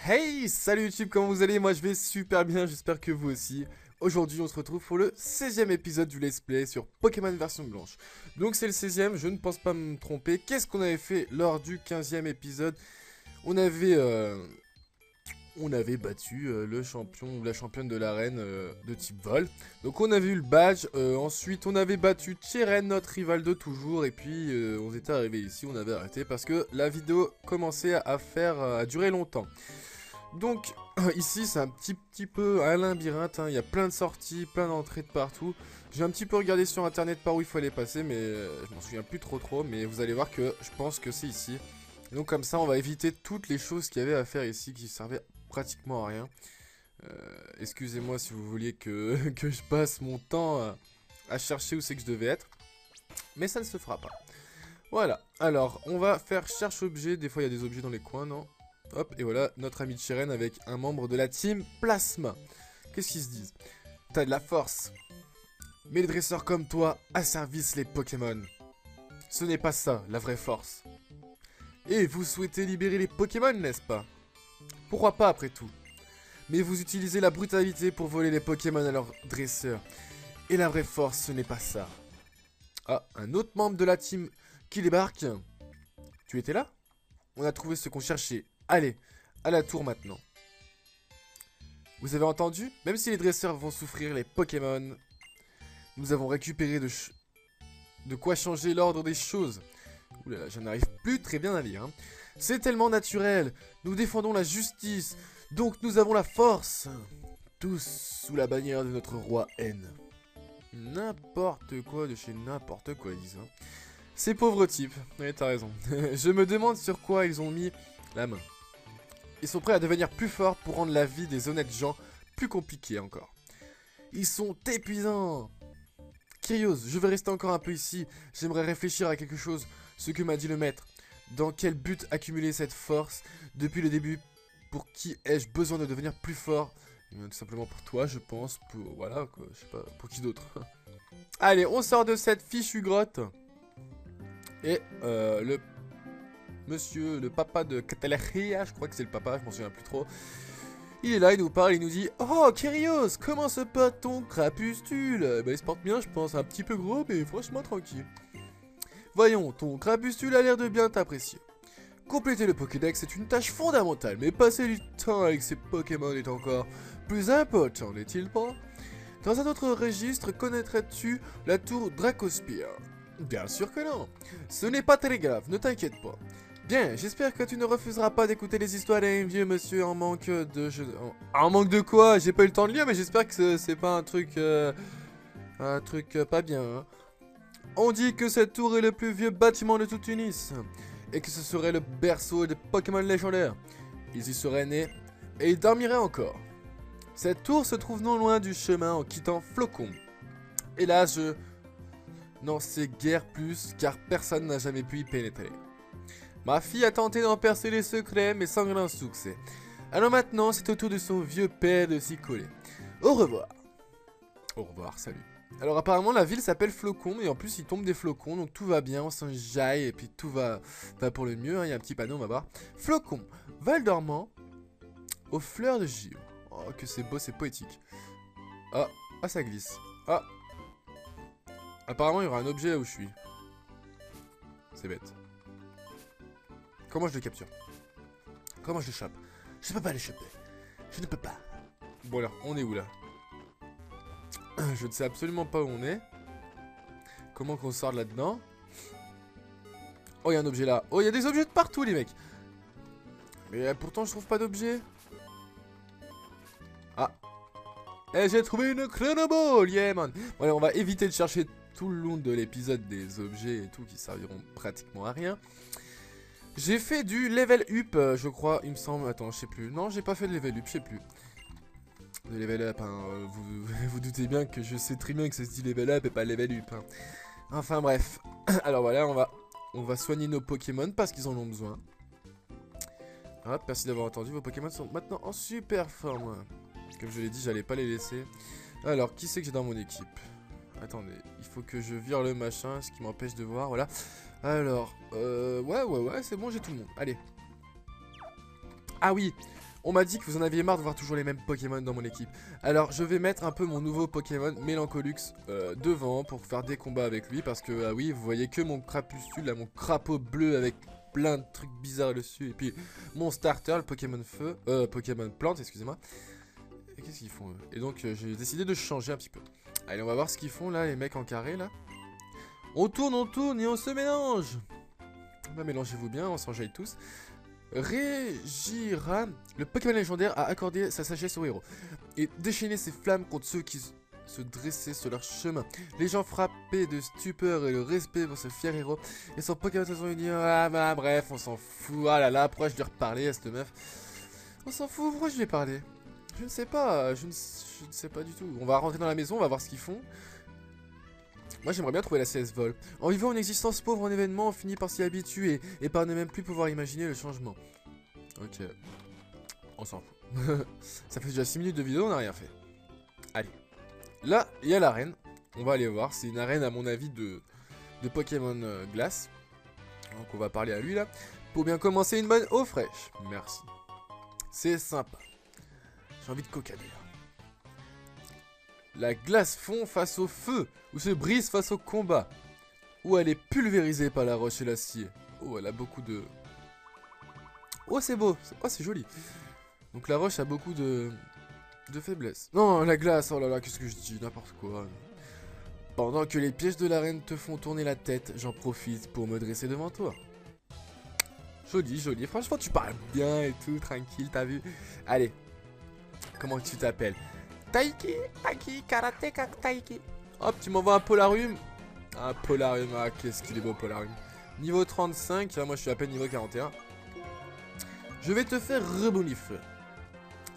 Hey, salut YouTube, comment vous allez? Moi je vais super bien, j'espère que vous aussi. Aujourd'hui on se retrouve pour le 16e épisode du Let's Play sur Pokémon version blanche. Donc c'est le 16e, je ne pense pas me tromper. Qu'est-ce qu'on avait fait lors du 15e épisode? On avait, euh, on avait battu le champion ou la championne de l'arène de type vol. Donc on avait eu le badge, ensuite on avait battu Cheren, notre rival de toujours. Et puis on était arrivé ici, on avait arrêté parce que la vidéo commençait à durer longtemps. Donc ici c'est un petit peu un labyrinthe, hein. Il y a plein de sorties, plein d'entrées de partout. J'ai un petit peu regardé sur internet par où il fallait passer, mais je m'en souviens plus trop. Mais vous allez voir que je pense que c'est ici. Donc comme ça on va éviter toutes les choses qu'il y avait à faire ici qui servaient pratiquement à rien. Excusez-moi si vous vouliez que, que je passe mon temps à chercher où c'est que je devais être. Mais ça ne se fera pas. Voilà, alors on va faire cherche objet. Des fois il y a des objets dans les coins, non? Hop, et voilà, notre ami Cheren avec un membre de la team Plasma. Qu'est-ce qu'ils se disent? T'as de la force. Mais les dresseurs comme toi asservissent les Pokémon. Ce n'est pas ça, la vraie force. Et vous souhaitez libérer les Pokémon, n'est-ce pas? Pourquoi pas, après tout? Mais vous utilisez la brutalité pour voler les Pokémon à leurs dresseurs. Et la vraie force, ce n'est pas ça. Ah, un autre membre de la team qui débarque. Tu étais là? On a trouvé ce qu'on cherchait. Allez, à la tour maintenant. Vous avez entendu? Même si les dresseurs vont souffrir, les Pokémon, nous avons récupéré de quoi changer l'ordre des choses. Oulala, je n'arrive plus très bien à lire. Hein. C'est tellement naturel. Nous défendons la justice. Donc nous avons la force. Tous sous la bannière de notre roi N. N'importe quoi de chez n'importe quoi, ils disent. Hein. Ces pauvres types. Oui, t'as raison. Je me demande sur quoi ils ont mis la main. Ils sont prêts à devenir plus forts pour rendre la vie des honnêtes gens plus compliquée encore. Ils sont épuisants. Kyrios, je vais rester encore un peu ici. J'aimerais réfléchir à quelque chose. Ce que m'a dit le maître. Dans quel but accumuler cette force depuis le début? Pour qui ai-je besoin de devenir plus fort? Tout simplement pour toi, je pense. Pour, voilà, quoi, je sais pas, pour qui d'autre? Allez, on sort de cette fichue grotte. Et le papa de Cataleria, je crois que c'est le papa, je m'en souviens plus trop. Il est là, il nous parle, il nous dit: Oh, Kyrios, comment se porte ton crapustule? Bah, il se porte bien, je pense, un petit peu gros, mais franchement tranquille. Voyons, ton crapustule a l'air de bien t'apprécier. Compléter le Pokédex est une tâche fondamentale, mais passer du temps avec ces Pokémon est encore plus important, n'est-il pas? Dans un autre registre, connaîtrais-tu la tour Dracospire? Bien sûr que non. Ce n'est pas très grave, ne t'inquiète pas. Bien, j'espère que tu ne refuseras pas d'écouter les histoires d'un vieux monsieur en manque de... En manque de quoi? J'ai pas eu le temps de lire, mais j'espère que c'est pas un truc... pas bien, hein. On dit que cette tour est le plus vieux bâtiment de toute Tunis. Et que ce serait le berceau des Pokémon légendaires. Ils y seraient nés, et ils dormiraient encore. Cette tour se trouve non loin du chemin en quittant Flocon. Et là, je n'en sais guère plus, car personne n'a jamais pu y pénétrer. Ma fille a tenté d'en percer les secrets, mais sans grand succès. Alors maintenant, c'est au tour de son vieux père de s'y coller. Au revoir. Au revoir, salut. Alors apparemment, la ville s'appelle Flocon, et en plus, il tombe des flocons, donc tout va bien, on s'enjaille, et puis tout va pour le mieux. Hein. Il y a un petit panneau, on va voir. Flocon, Val dormant, aux fleurs de givre. Oh, que c'est beau, c'est poétique. Ah, ah, ça glisse. Ah. Apparemment, il y aura un objet là où je suis. C'est bête. Comment je le capture? Comment je l'échappe? Je ne peux pas l'échapper. Je ne peux pas. Bon alors, on est où là? Je ne sais absolument pas où on est. Comment qu'on sort là-dedans? Oh, il y a un objet là. Oh, il y a des objets de partout, les mecs. Mais pourtant, je trouve pas d'objet. Ah. Et j'ai trouvé une chronoball, yeah man. Bon, allez, on va éviter de chercher tout le long de l'épisode des objets et tout qui serviront pratiquement à rien. J'ai fait du level up, je crois, il me semble. Attends, je sais plus. Non, j'ai pas fait de level up, je sais plus. De level up, hein. Vous doutez bien que je sais très bien que ça se dit level up et pas level up. Hein. Enfin bref. Alors voilà, on va soigner nos Pokémon parce qu'ils en ont besoin. Hop, merci d'avoir entendu. Vos Pokémon sont maintenant en super forme. Comme je l'ai dit, j'allais pas les laisser. Alors, qui c'est que j'ai dans mon équipe? Attendez, il faut que je vire le machin, ce qui m'empêche de voir, voilà. Alors, ouais, c'est bon, j'ai tout le monde. Allez. Ah oui, On m'a dit que vous en aviez marre de voir toujours les mêmes Pokémon dans mon équipe. Alors je vais mettre un peu mon nouveau Pokémon Mélancolux devant pour faire des combats avec lui. Parce que, ah oui, vous voyez que mon crapuscule, là, mon crapaud bleu avec plein de trucs bizarres dessus. Et puis mon starter, le Pokémon feu, Pokémon plante, excusez-moi. Et qu'est-ce qu'ils font eux? Et donc j'ai décidé de changer un petit peu. Allez, on va voir ce qu'ils font là, les mecs en carré là. On tourne et on se mélange. Bah, mélangez-vous bien, on s'enjaille tous. Régira, le Pokémon légendaire, a accordé sa sagesse au héros et déchaîné ses flammes contre ceux qui se dressaient sur leur chemin. Les gens frappés de stupeur et le respect pour ce fier héros et son Pokémon se sont unis. Ah bah bref, on s'en fout. Ah là là, pourquoi je lui reparler à cette meuf? On s'en fout, pourquoi je lui ai parlé? Je ne sais pas, je ne sais pas du tout. On va rentrer dans la maison, on va voir ce qu'ils font. Moi j'aimerais bien trouver la CS Vol. En vivant une existence pauvre en événements, on finit par s'y habituer et par ne même plus pouvoir imaginer le changement. Ok. On s'en fout. Ça fait déjà 6 minutes de vidéo, on n'a rien fait. Allez. Là, il y a l'arène. On va aller voir. C'est une arène à mon avis de Pokémon glace. Donc on va parler à lui là. Pour bien commencer, une bonne eau fraîche. Merci. C'est sympa. J'ai envie de coca d'ailleurs. La glace fond face au feu, ou se brise face au combat, ou elle est pulvérisée par la roche et l'acier. Oh, elle a beaucoup de... Oh, c'est beau. Oh, c'est joli. Donc la roche a beaucoup de faiblesse. Non, la glace, oh là là, qu'est-ce que je dis, n'importe quoi. Pendant que les pièges de l'arène te font tourner la tête, j'en profite pour me dresser devant toi. Joli, joli. Franchement, tu parles bien et tout, tranquille, t'as vu? Allez. Comment tu t'appelles? Taiki, karateka, Taiki. Hop, tu m'envoies un Polarium. Un Polarium, ah, qu'est-ce qu'il est beau, Polarium. Niveau 35, moi je suis à peine niveau 41. Je vais te faire reboniffer.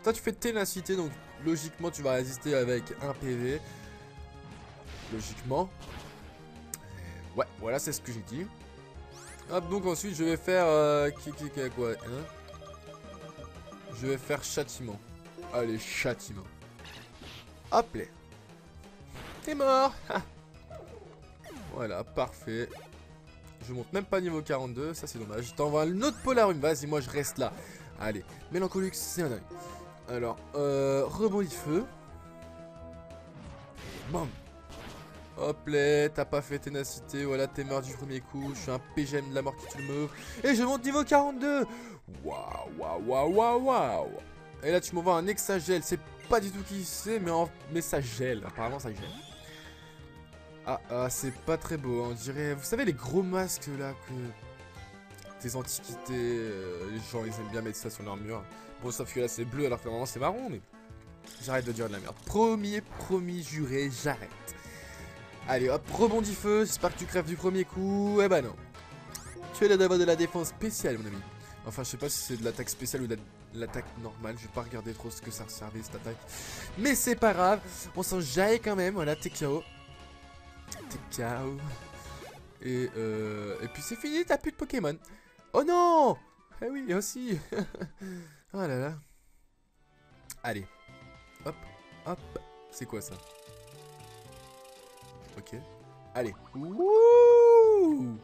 Toi, tu fais ténacité, donc logiquement, tu vas résister avec un PV. Logiquement. Ouais, voilà, c'est ce que j'ai dit. Hop, donc ensuite, je vais faire... quoi, hein? Je vais faire châtiment. Allez, châtiment. Hop là. T'es mort. Voilà, parfait. Je monte même pas niveau 42, ça c'est dommage. Je t'envoie un autre Polarium, vas-y, moi je reste là. Allez, Mélancolux, c'est un oeil. Alors, rebondis feu. Bam. Hop là, t'as pas fait ténacité, voilà, t'es mort du premier coup. Je suis un PGM de la mort qui tue le mauve. Et je monte niveau 42. Waouh. Et là, tu m'envoies un Hexagel, c'est pas du tout qui c'est, mais ça gèle, apparemment ça gèle. Ah, c'est pas très beau, on dirait, vous savez les gros masques là que des antiquités, les gens ils aiment bien mettre ça sur leur mur. Bon, sauf que là c'est bleu alors que normalement c'est marron, mais j'arrête de dire de la merde. Promis, juré, j'arrête. Allez hop, rebondis feu, j'espère que tu crèves du premier coup. Eh bah non. Tu es là d'avoir de la défense spéciale mon ami. Enfin, je sais pas si c'est de l'attaque spéciale ou de l'attaque normale. Je vais pas regarder trop ce que ça servait cette attaque. Mais c'est pas grave. On s'en jaille quand même. Voilà, t'es KO. T'es KO. Et puis c'est fini, t'as plus de Pokémon. Oh non! Eh oui, aussi. Oh là là. Allez. Hop. C'est quoi ça? Ok. Allez. Wouh!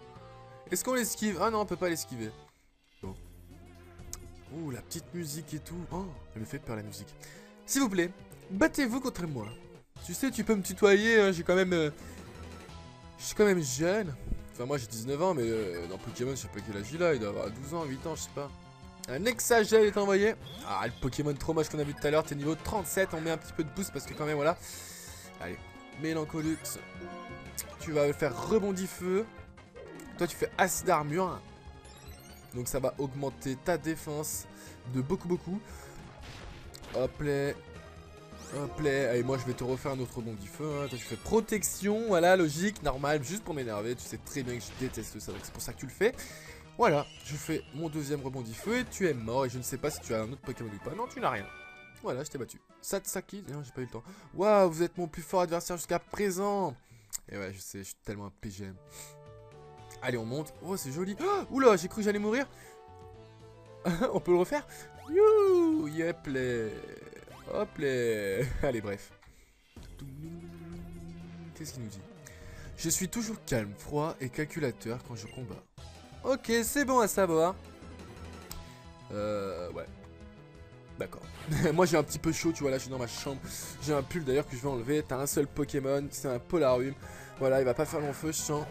Est-ce qu'on l'esquive? Ah non, on peut pas l'esquiver. Ouh, la petite musique et tout. Oh, elle me fait peur la musique. S'il vous plaît, battez-vous contre moi. Tu sais, tu peux me tutoyer, hein, j'ai quand même... je suis quand même jeune. Enfin, moi j'ai 19 ans, mais dans Pokémon, je sais pas quel âge il a. Il doit avoir 12 ans, 8 ans, je sais pas. Un Hexagel est envoyé. Ah, le Pokémon trop moche qu'on a vu tout à l'heure. T'es niveau 37, on met un petit peu de boost parce que quand même, voilà. Allez, Mélancolux. Tu vas faire rebondi feu. Toi, tu fais acide armure. Donc ça va augmenter ta défense de beaucoup. Hop là. Allez, moi je vais te refaire un autre rebond feu. Hein. Toi tu fais protection, voilà, logique, normal, juste pour m'énerver. Tu sais très bien que je déteste ça, donc c'est pour ça que tu le fais. Voilà, je fais mon deuxième rebond feu et tu es mort. Et je ne sais pas si tu as un autre Pokémon ou pas. Non, tu n'as rien. Voilà, je t'ai battu. Satsaki, non, j'ai pas eu le temps. Waouh, vous êtes mon plus fort adversaire jusqu'à présent. Et ouais, je sais, je suis tellement un PGM. Allez, on monte. Oh, c'est joli. Oh, oula, j'ai cru que j'allais mourir. On peut le refaire. Youhou, yep, les... Hop, les... Allez, bref. Qu'est-ce qu'il nous dit? Je suis toujours calme, froid et calculateur quand je combats. Ok, c'est bon à savoir. Ouais. D'accord. Moi j'ai un petit peu chaud, tu vois, là je suis dans ma chambre. J'ai un pull d'ailleurs que je vais enlever. T'as un seul Pokémon, c'est un Polarium. Voilà, il va pas faire long feu, je sens.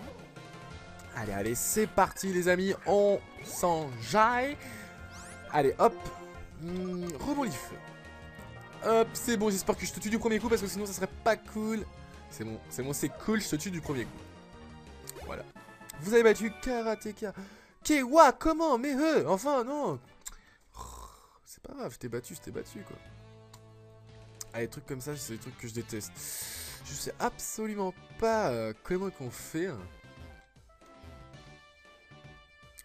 Allez, allez, c'est parti les amis, on s'enjaille. Allez, hop. Rebondis feu. Hop, c'est bon, j'espère que je te tue du premier coup parce que sinon ça serait pas cool. C'est bon, c'est cool, je te tue du premier coup. Voilà. Vous avez battu Karateka. Kewa, comment? Mais enfin, non. C'est pas grave, je t'ai battu quoi. Ah, les trucs comme ça, c'est des trucs que je déteste. Je sais absolument pas comment qu'on fait.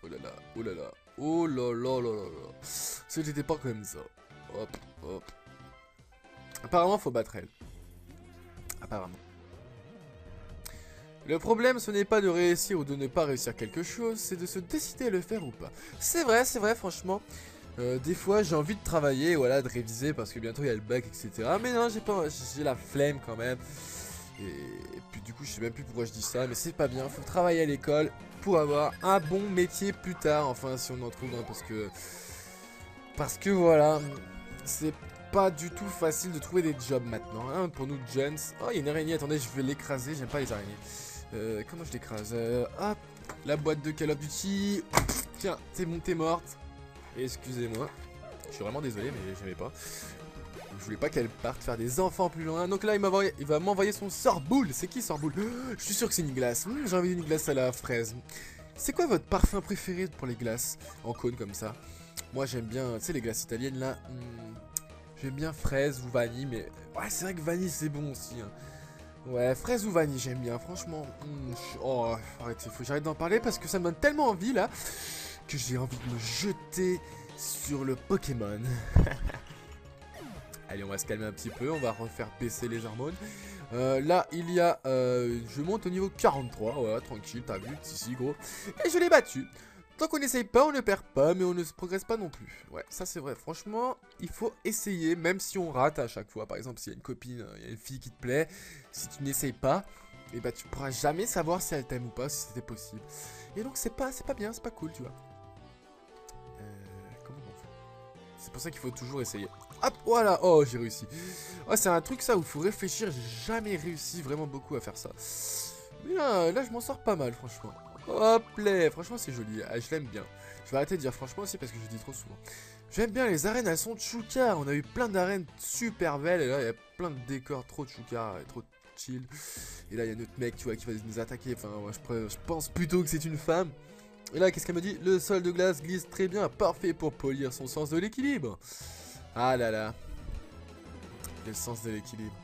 Oh là là, oh là là, oh là là là là là. C'était pas comme ça. Hop, hop. Apparemment, faut battre elle. Apparemment. Le problème, ce n'est pas de réussir ou de ne pas réussir quelque chose, c'est de se décider à le faire ou pas. C'est vrai, franchement. Des fois, j'ai envie de travailler, voilà, de réviser parce que bientôt il y a le bac, etc. Mais non, j'ai la flemme quand même. Et puis du coup, je sais même plus pourquoi je dis ça, mais c'est pas bien. Faut travailler à l'école pour avoir un bon métier plus tard. Enfin, si on en trouve un, parce que voilà, c'est pas du tout facile de trouver des jobs maintenant, hein, pour nous jeunes. Oh, il y a une araignée. Attendez, je vais l'écraser. J'aime pas les araignées. Comment je l'écrase? Hop, la boîte de Call of Duty. Tiens, c'est bon, t'es morte. Excusez-moi, je suis vraiment désolé, mais j'aimais pas. Je voulais pas qu'elle parte faire des enfants plus loin. Donc là, il va m'envoyer son Sorboule. C'est qui Sorboule? Je suis sûr que c'est une glace. J'ai envie d'une glace à la fraise. C'est quoi votre parfum préféré pour les glaces en cône comme ça? Moi, j'aime bien, tu sais, les glaces italiennes là. J'aime bien fraise ou vanille, mais ouais, c'est vrai que vanille c'est bon aussi. Hein. Ouais, fraise ou vanille, j'aime bien, franchement. Oh, arrêtez, faut que j'arrête d'en parler parce que ça me donne tellement envie là que j'ai envie de me jeter sur le Pokémon. Allez, on va se calmer un petit peu, on va refaire baisser les hormones. Là, il y a... je monte au niveau 43, voilà, tranquille, t'as vu, ici, gros. Et je l'ai battu. Tant qu'on n'essaye pas, on ne perd pas, mais on ne progresse pas non plus. Ouais, ça c'est vrai, franchement, il faut essayer, même si on rate à chaque fois. Par exemple, s'il y a une copine, il y a une fille qui te plaît, si tu n'essayes pas, et bah tu pourras jamais savoir si elle t'aime ou pas, si c'était possible. Et donc c'est pas bien, c'est pas cool, tu vois. Comment on fait? C'est pour ça qu'il faut toujours essayer. Hop, voilà, oh j'ai réussi. Oh, c'est un truc ça où il faut réfléchir, j'ai jamais réussi vraiment beaucoup à faire ça. Mais là je m'en sors pas mal franchement. Hop là, franchement c'est joli, ah, je l'aime bien. Je vais arrêter de dire franchement aussi parce que je dis trop souvent. J'aime bien les arènes, elles sont choucas. On a eu plein d'arènes super belles et là il y a plein de décors trop choucas et trop chill. Et là il y a notre mec tu vois qui va nous attaquer, enfin moi je pense plutôt que c'est une femme. Et là, qu'est-ce qu'elle me dit? Le sol de glace glisse très bien, parfait pour polir son sens de l'équilibre. Ah là là. Quel sens de l'équilibre.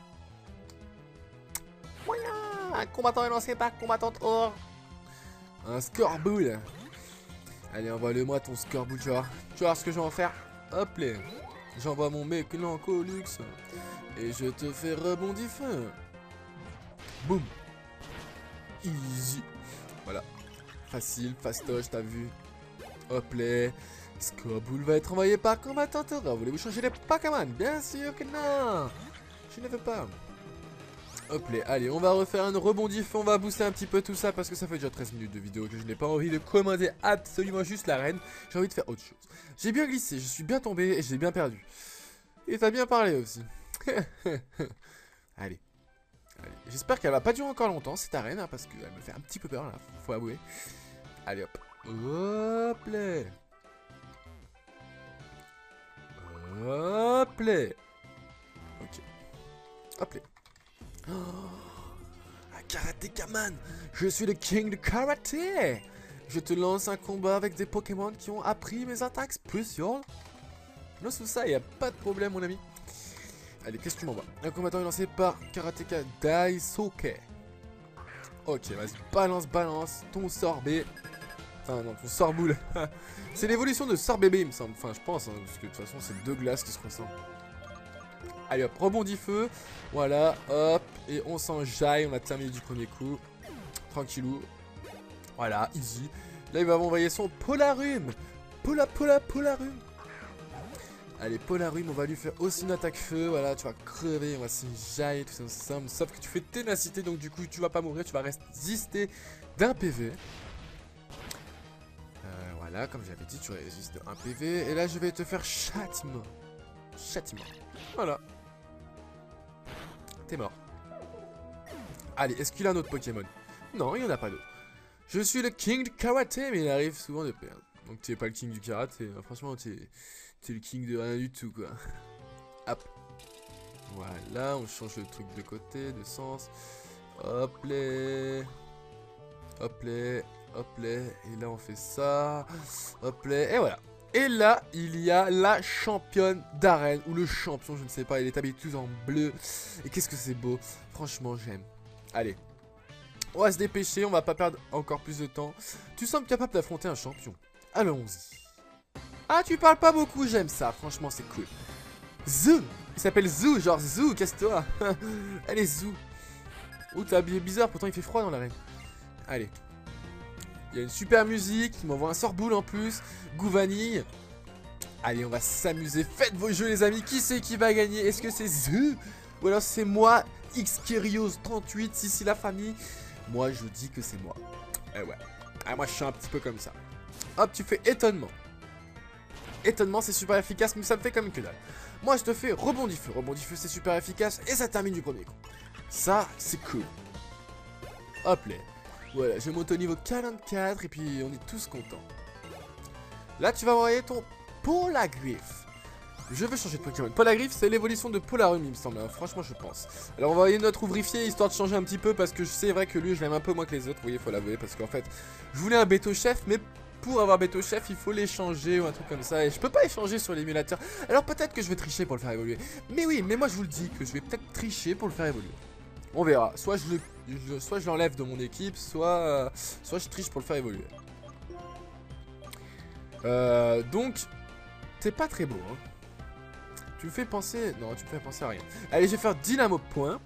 Un combattant élancé par combattante or. Un Scorbule. Allez, envoie-le-moi ton Scorbule, tu vois. Tu vois ce que je vais en faire? Hop là. J'envoie mon mec Lancolux. Et je te fais rebondir feu. Boum. Easy. Voilà. Facile, fastoche, t'as vu. Hop là. Scorbule va être envoyé par combattante or. Voulez-vous changer les Pokémon? Bien sûr que non. Je ne veux pas. Hop là, allez, on va refaire un rebondif, on va booster un petit peu tout ça parce que ça fait déjà 13 minutes de vidéo que je n'ai pas envie de commander absolument juste l'arène. J'ai envie de faire autre chose. J'ai bien glissé, je suis bien tombé et j'ai bien perdu. Et t'as bien parlé aussi. Allez. J'espère qu'elle va pas durer encore longtemps cette arène hein, parce qu'elle me fait un petit peu peur là, faut avouer. Allez hop. Hop là. Hop là. Ok. Hop là. Oh, Karateka man, je suis le king de karaté. Je te lance un combat avec des Pokémon qui ont appris mes attaques spéciales. Non, sous ça, y a pas de problème, mon ami. Allez, qu'est-ce que tu m'envoies? Un combattant est lancé par Karateka Daisuke. Ok, vas-y, balance ton sorbet. Enfin, non, ton sorboule. C'est l'évolution de sorbébé, il me semble. Enfin, je pense, hein, parce que de toute façon, c'est deux glaces qui se ressemblent. Allez hop, rebondit feu. Voilà, hop. Et on s'enjaille, on a terminé du premier coup. Tranquillou. Voilà, easy. Là, il va m'envoyer son Polarium. Polarium. Allez, Polarium, on va lui faire aussi une attaque feu. Voilà, tu vas crever, on va s'enjailler, tout ça ensemble. Sauf que tu fais ténacité, donc du coup, tu vas pas mourir, tu vas résister d'un PV. Voilà, comme j'avais dit, tu résistes un PV. Et là, je vais te faire châtiment. châtiment. Voilà. T'es mort. Allez, est-ce qu'il a un autre Pokémon? Non, il n'y en a pas d'autre. Je suis le king du karaté, mais il arrive souvent de perdre. Donc tu es pas le king du karaté, franchement t'es le king de rien du tout quoi. Hop. Voilà, on change le truc de côté, de sens. Hop les. Hop les. Hop les. Et là on fait ça. Hop les. Et voilà. Et là, il y a la championne d'arène, ou le champion, je ne sais pas, il est habillé tout en bleu. Et qu'est-ce que c'est beau. Franchement, j'aime. Allez. On va se dépêcher, on va pas perdre encore plus de temps. Tu sembles capable d'affronter un champion. Allons-y. Ah, tu parles pas beaucoup, j'aime ça, franchement, c'est cool. Zou. Il s'appelle Zou, genre Zou, casse-toi. Allez, Zou. Oh, t'es habillé bizarre, pourtant il fait froid dans l'arène. Allez. Il y a une super musique, il m'envoie un sort boule en plus. Goût vanille. Allez, on va s'amuser. Faites vos jeux, les amis. Qui c'est qui va gagner? Est-ce que c'est Zou? Ou alors c'est moi, Xkerios38, Sissi la famille? Moi, je dis que c'est moi. Eh ouais. Ah, moi, je suis un petit peu comme ça. Hop, tu fais étonnement. Étonnement, c'est super efficace, mais ça me fait comme que dalle. Moi, je te fais rebond du feu. Rebond du feu, c'est super efficace et ça termine du premier coup. Ça, c'est cool. Hop là. Voilà, je monte au niveau 44 et puis on est tous contents. Là, tu vas envoyer ton Polagriffe. Je veux changer de Pokémon. Polagriffe, c'est l'évolution de Polarum, il me semble. Hein. Franchement, je pense. Alors, on va envoyer notre ouvrifier histoire de changer un petit peu parce que c'est vrai que lui, je l'aime un peu moins que les autres. Vous voyez, faut l'avouer parce qu'en fait, je voulais un Beto Chef, mais pour avoir Beto Chef, il faut l'échanger ou un truc comme ça. Et je peux pas échanger sur l'émulateur. Alors, peut-être que je vais tricher pour le faire évoluer. Mais oui, mais moi, je vous le dis que je vais peut-être tricher pour le faire évoluer. On verra. Soit je l'enlève de mon équipe, soit je triche pour le faire évoluer. Donc, t'es pas très beau, hein. Tu me fais penser... Non, tu me fais penser à rien. Allez, je vais faire Dynamo Point.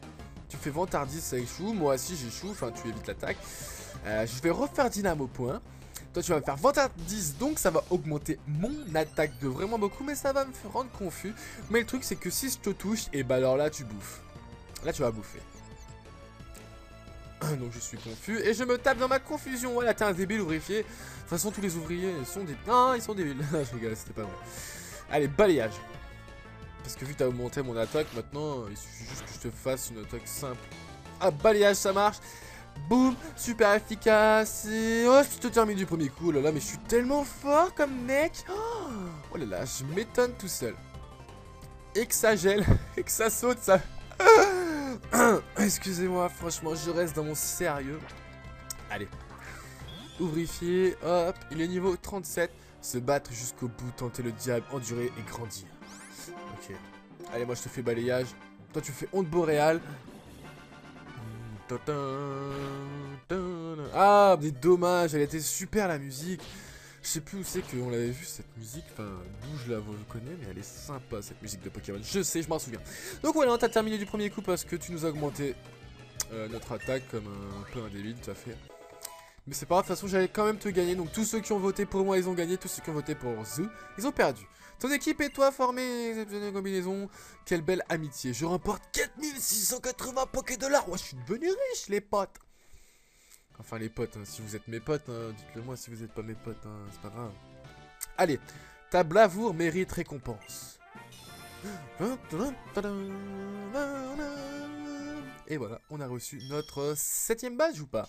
Tu fais Vantardis, ça échoue. Moi aussi, j'échoue. Enfin, tu évites l'attaque. Je vais refaire Dynamo Point. Toi, tu vas me faire Vantardis. Donc, ça va augmenter mon attaque de vraiment beaucoup. Mais ça va me rendre confus. Mais le truc, c'est que si je te touche, et bah alors là, tu bouffes. Là, tu vas bouffer. Donc, je suis confus. Et je me tape dans ma confusion. Voilà, t'es un débile ouvrier. De toute façon, tous les ouvriers sont débiles. Non, ils sont débiles. Je rigole, c'était pas vrai. Allez, balayage. Parce que vu que t'as augmenté mon attaque, maintenant, il suffit juste que je te fasse une attaque simple. Ah, balayage, ça marche. Boum, super efficace. Et oh, je te termine du premier coup. Oh là là, mais je suis tellement fort comme mec. Oh là là, je m'étonne tout seul. Et que ça gèle, et que ça saute, ça... Excusez-moi, franchement, je reste dans mon sérieux. Allez. Ouvrifier, hop, il est niveau 37. Se battre jusqu'au bout, tenter le diable, endurer et grandir. Ok. Allez, moi je te fais balayage. Toi tu fais onde boréale. Ah, des dommages. Elle était super la musique. Je sais plus où c'est qu'on l'avait vu cette musique. Enfin, d'où je la connais, mais elle est sympa cette musique de Pokémon. Je sais, je m'en souviens. Donc voilà, t'as terminé du premier coup parce que tu nous as augmenté notre attaque comme un peu un débile, tout à fait. Mais c'est pas grave, de toute façon j'allais quand même te gagner. Donc tous ceux qui ont voté pour moi ils ont gagné. Tous ceux qui ont voté pour Zou ils ont perdu. Ton équipe et toi formez exceptionnelle combinaison. Quelle belle amitié. Je remporte 4680 Pokédollars. Ouais, je suis devenu riche les potes. Enfin les potes, hein, si vous êtes mes potes, hein, dites-le moi si vous n'êtes pas mes potes, hein, c'est pas grave. Allez, ta bravoure mérite récompense. Et voilà, on a reçu notre 7ème badge ou pas?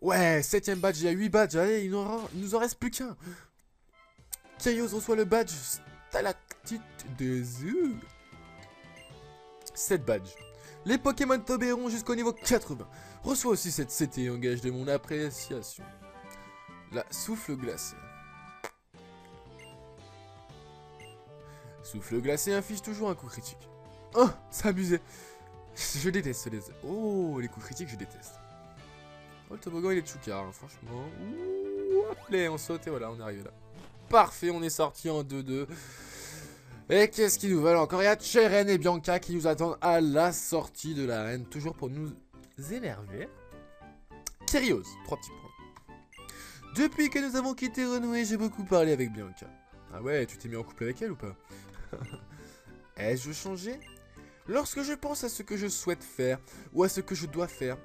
Ouais, 7ème badge, il y a 8 badges, allez, il nous en reste plus qu'un. Kaios reçoit le badge Stalactite de Zou. 7 badges. Les Pokémon Toblerone jusqu'au niveau 80. Reçoit aussi cette CT, engage de mon appréciation. La souffle glacé. Souffle glacé inflige toujours un coup critique. Oh, c'est abusé. Je déteste les... Oh, les coups critiques, je déteste. Oh, le toboggan, il est choucard, hein, franchement. Ouh, hop, là, on saute et voilà, on est arrivé là. Parfait, on est sorti en 2-2. Et qu'est-ce qu'ils nous veulent encore? Il y a Cheren et Bianca qui nous attendent à la sortie de l'arène. Toujours pour nous énerver. Kyrios, 3 petits points. Depuis que nous avons quitté Renoué, j'ai beaucoup parlé avec Bianca. Ah ouais, tu t'es mis en couple avec elle ou pas? Ai-je changé? Lorsque je pense à ce que je souhaite faire, ou à ce que je dois faire,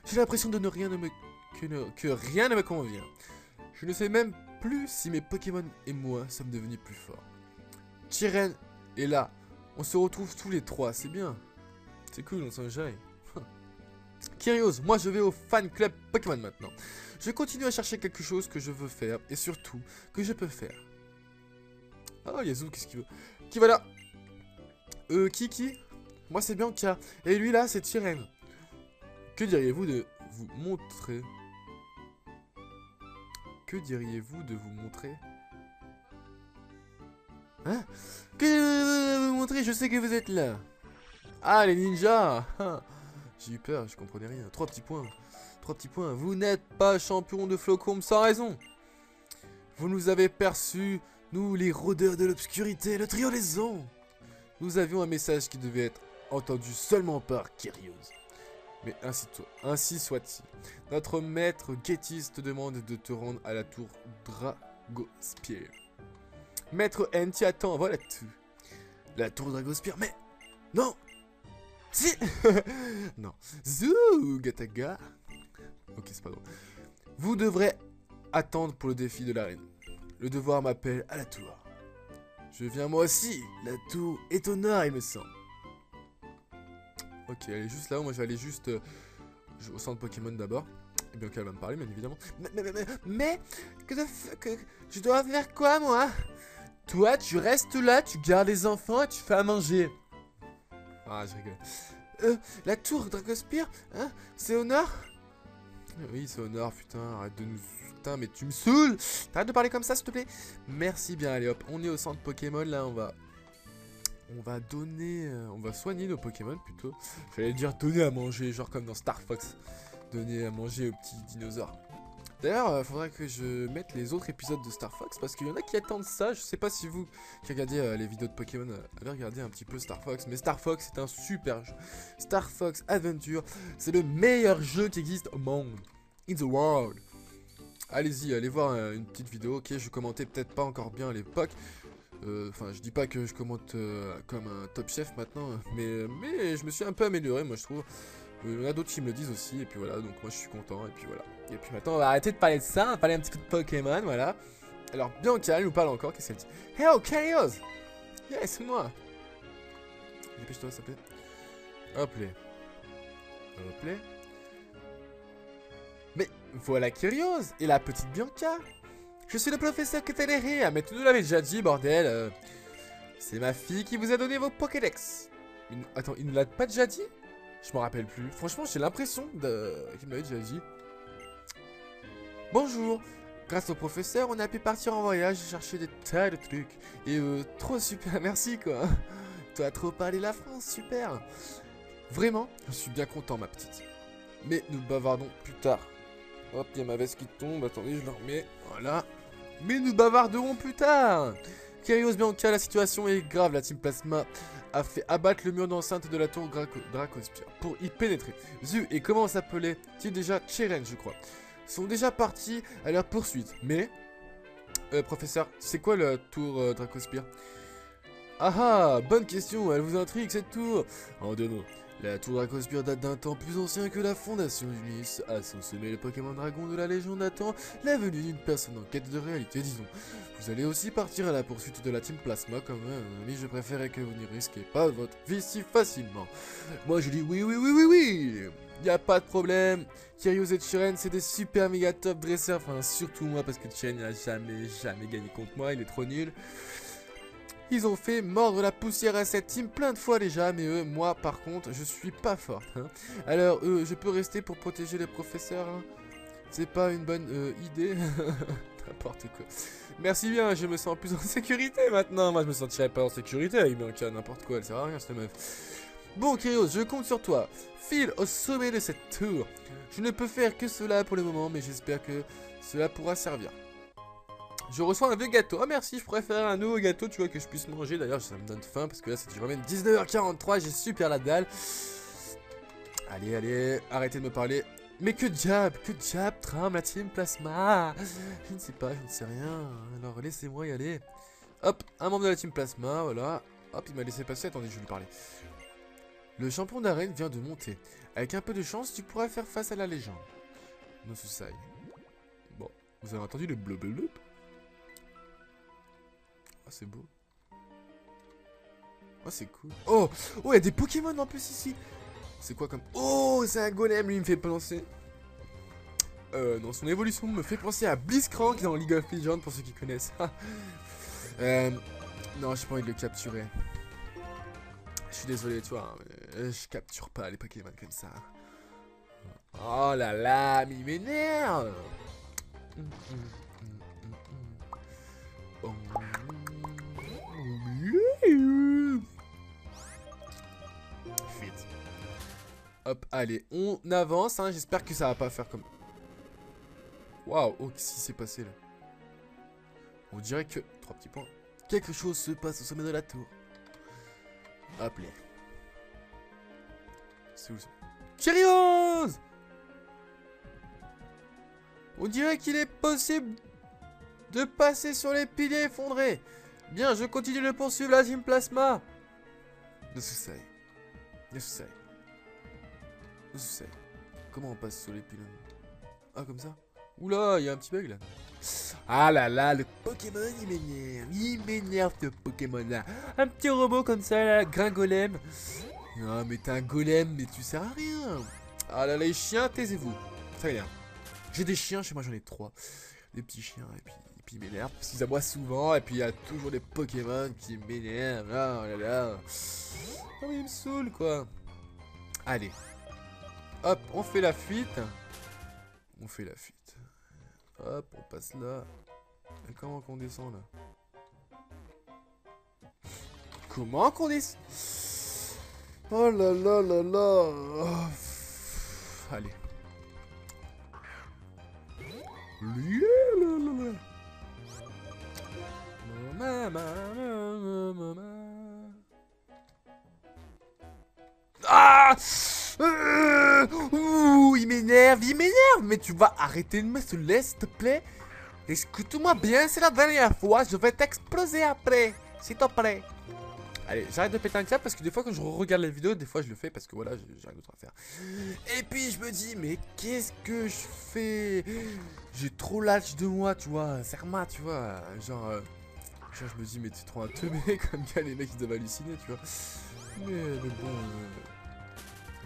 j'ai l'impression de que rien ne me convient. Je ne sais même plus si mes Pokémon et moi sommes devenus plus forts. Cheren Et là, on se retrouve tous les trois, c'est bien. C'est cool, on s'en jaille. Kyrios, moi je vais au fan club Pokémon maintenant. Je continue à chercher quelque chose que je veux faire et surtout que je peux faire. Ah, Yazoo, qu'est-ce qu'il veut? Qui va là? Qui? Moi c'est Bianca. Et lui là, c'est Tyren. Que diriez-vous de vous montrer? Que diriez-vous de vous montrer? Hein? Que diriez-vous de vous montrer? Je sais que vous êtes là. Ah, les ninjas. J'ai eu peur, je comprenais rien. 3 petits points. 3 petits points. Vous n'êtes pas champion de Flocombe sans raison. Vous nous avez perçus, nous les rôdeurs de l'obscurité, le trio des ondes. Nous avions un message qui devait être entendu seulement par Kyrios. Mais ainsi soit-il. Notre maître Gétis te demande de te rendre à la tour Dragospierre. Maître N t'y attend, voilà tout. La tour Dragospierre, mais... Non. Si. Non. Zou, Gataga. Ok, c'est pas drôle. Vous devrez attendre pour le défi de l'arène. Le devoir m'appelle à la tour. Je viens moi aussi. La tour est au nord, il me semble. Ok, elle est juste là-haut. Moi, je vais aller juste au centre Pokémon d'abord. Et bien qu'elle va me parler, bien évidemment. Mais je dois faire quoi, moi? Toi, tu restes là, tu gardes les enfants et tu fais à manger. Ah, je rigole. La tour Dragospire, hein? C'est au nord? Oui, c'est au nord, putain, arrête de nous... Putain, mais tu me saoules! T'arrêtes de parler comme ça, s'il te plaît? Merci bien, allez hop, on est au centre Pokémon, là, on va donner... on va soigner nos Pokémon, plutôt. J'allais dire donner à manger, genre comme dans Star Fox. Donner à manger aux petits dinosaures. D'ailleurs, faudrait que je mette les autres épisodes de Star Fox, parce qu'il y en a qui attendent ça. Je sais pas si vous, qui regardez les vidéos de Pokémon, avez regardé un petit peu Star Fox. Mais Star Fox, c'est un super jeu. Star Fox Adventure, c'est le meilleur jeu qui existe au monde. In the world. Allez-y, allez voir une petite vidéo. Ok, je commentais peut-être pas encore bien à l'époque. Enfin, je dis pas que je commente comme un top chef maintenant, mais je me suis un peu amélioré, moi je trouve. Il y en a d'autres qui me le disent aussi, et puis voilà, donc moi je suis content, et puis voilà. Et puis maintenant on va arrêter de parler de ça, on va parler un petit peu de Pokémon, voilà. Alors Bianca, elle nous parle encore, qu'est-ce qu'elle dit? Hello, Kyrios! Yeah, c'est moi! Dépêche-toi, s'il te plaît. Hop là. Hop là. Mais voilà Kyrios et la petite Bianca. Je suis le professeur Ketelere, mais tu nous l'avais déjà dit, bordel. C'est ma fille qui vous a donné vos Pokédex. Attends, il ne l'a pas déjà dit? Je m'en rappelle plus. Franchement, j'ai l'impression qu'il me l'avait déjà dit. Bonjour. Grâce au professeur, on a pu partir en voyage et chercher des tas de trucs. Et trop super, merci quoi. Tu as trop parlé la France, super. Vraiment, je suis bien content ma petite. Mais nous bavardons plus tard. Hop, il y a ma veste qui tombe. Attendez, je la remets. Voilà. Mais nous bavarderons plus tard. Kyrios, Bianca, la situation est grave. La Team Plasma a fait abattre le mur d'enceinte de la tour Dracospire pour y pénétrer. Zu, et comment s'appelait-il déjà? Cheren, je crois. Sont déjà partis à leur poursuite. Mais, professeur, c'est quoi la tour Dracospire? Ah ah, bonne question, elle vous intrigue cette tour? En deux mots. La tour Dracospire date d'un temps plus ancien que la fondation d'Unis. À son sommet, le Pokémon Dragon de la Légion attend la venue d'une personne en quête de réalité, disons. Vous allez aussi partir à la poursuite de la Team Plasma comme un ami, je préférais que vous n'y risquez pas votre vie si facilement. Moi je dis oui, y a pas de problème. Kyrios et Cheren, c'est des super méga top dresseurs, enfin surtout moi parce que Cheren n'a jamais gagné contre moi, il est trop nul. Ils ont fait mordre la poussière à cette team plein de fois déjà, mais moi par contre, je suis pas forte. Hein. Alors, je peux rester pour protéger les professeurs. Hein. C'est pas une bonne idée. N'importe quoi. Merci bien, je me sens plus en sécurité maintenant. Moi, je me sentirais pas en sécurité avec Bianca, n'importe quoi, elle sert à rien cette meuf. Bon, Kyrios, je compte sur toi. File au sommet de cette tour. Je ne peux faire que cela pour le moment, mais j'espère que cela pourra servir. Je reçois un vieux gâteau. Oh merci, je préfère un nouveau gâteau, tu vois, que je puisse manger. D'ailleurs, ça me donne faim parce que là, c'est vraiment 19h43. J'ai super la dalle. Allez, arrêtez de me parler. Mais que diable trame la Team Plasma? Je ne sais pas, je ne sais rien. Alors, laissez-moi y aller. Hop, un membre de la Team Plasma, voilà. Hop, il m'a laissé passer. Attendez, je vais lui parler. Le champion d'arène vient de monter. Avec un peu de chance, tu pourras faire face à la légende. No Susai. Bon, vous avez entendu le blub. Ah, c'est beau. Oh, c'est cool. Oh, oh, il y a des Pokémon en plus ici. C'est quoi comme... Oh, c'est un golem, lui, il me fait penser... non, son évolution me fait penser à Blitzcrank dans League of Legends, pour ceux qui connaissent. Non, j'ai pas envie de le capturer. Je suis désolé, tu vois, je capture pas les Pokémon comme ça. Oh là là, mais il m'énerve. Vite. Hop, allez, on avance, hein, j'espère que ça va pas faire comme... Waouh, oh, qu'est-ce qui s'est passé là? On dirait que... 3 petits points. Quelque chose se passe au sommet de la tour. Hop là. C'est où ça? Cheerios! On dirait qu'il est possible de passer sur les piliers effondrés. Bien, je continue de poursuivre la Team Plasma. Necessary. Necessary. Necessary. Comment on passe sur les piliers? Ah, comme ça? Oula, il y a un petit bug là. Ah là là, le Pokémon il m'énerve. Il m'énerve ce Pokémon là. Un petit robot comme ça là, Gringolem. Non mais t'es un golem, mais tu sers à rien. Ah là là, les chiens, taisez-vous. Ça m'énerve. J'ai des chiens, chez moi j'en ai 3. Des petits chiens, et puis ils m'énervent. Parce qu'ils aboient souvent, et puis il y a toujours des Pokémon qui m'énervent. Ah là là. Oh mais ils me saoulent quoi. Allez. Hop, on fait la fuite. On fait la fuite. Hop, on passe là. Et comment qu'on descend là? Comment qu'on descend? Oh là là là là. Oh. Allez. Ah! Ouh, il m'énerve, mais tu vas arrêter de me saouler, s'il te plaît. Écoute-moi bien, c'est la dernière fois, je vais t'exploser après, s'il te plaît. Allez, j'arrête de péter un câble parce que des fois quand je regarde les vidéos, des fois je le fais parce que voilà, j'ai rien d'autre à faire. Et puis je me dis, mais qu'est-ce que je fais? J'ai trop lâche de moi, tu vois, serre-moi, tu vois, genre je me dis, mais t'es trop un teubé, comme il y a les mecs qui doivent halluciner, tu vois. Mais bon,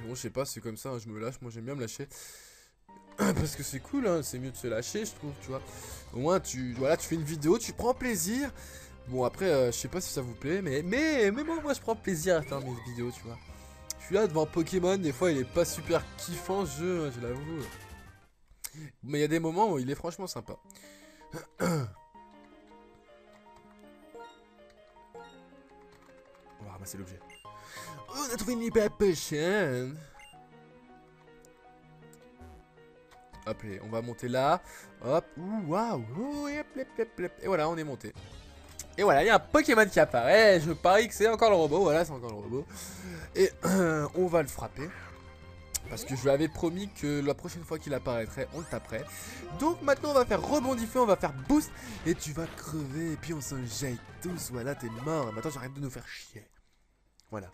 bon, je sais pas, c'est comme ça, hein, je me lâche, moi j'aime bien me lâcher. Parce que c'est cool, hein, c'est mieux de se lâcher, je trouve, tu vois. Au moins, voilà, tu fais une vidéo, tu prends plaisir. Bon, après, je sais pas si ça vous plaît, mais moi, je prends plaisir à faire mes vidéos, tu vois. Je suis là devant Pokémon, des fois, il est pas super kiffant, ce jeu, je l'avoue. Mais il y a des moments où il est franchement sympa. On va ramasser l'objet. On a trouvé une hyper potion. Hop, et on va monter là. Hop, waouh. Et voilà, on est monté. Et voilà, il y a un Pokémon qui apparaît. Je parie que c'est encore le robot. Voilà, c'est encore le robot. Et on va le frapper. Parce que je lui avais promis que la prochaine fois qu'il apparaîtrait, on le taperait. Donc maintenant, on va faire rebondifier, on va faire boost. Et tu vas crever. Et puis on s'en jette tous. Voilà, t'es mort. Maintenant, j'arrête de nous faire chier. Voilà.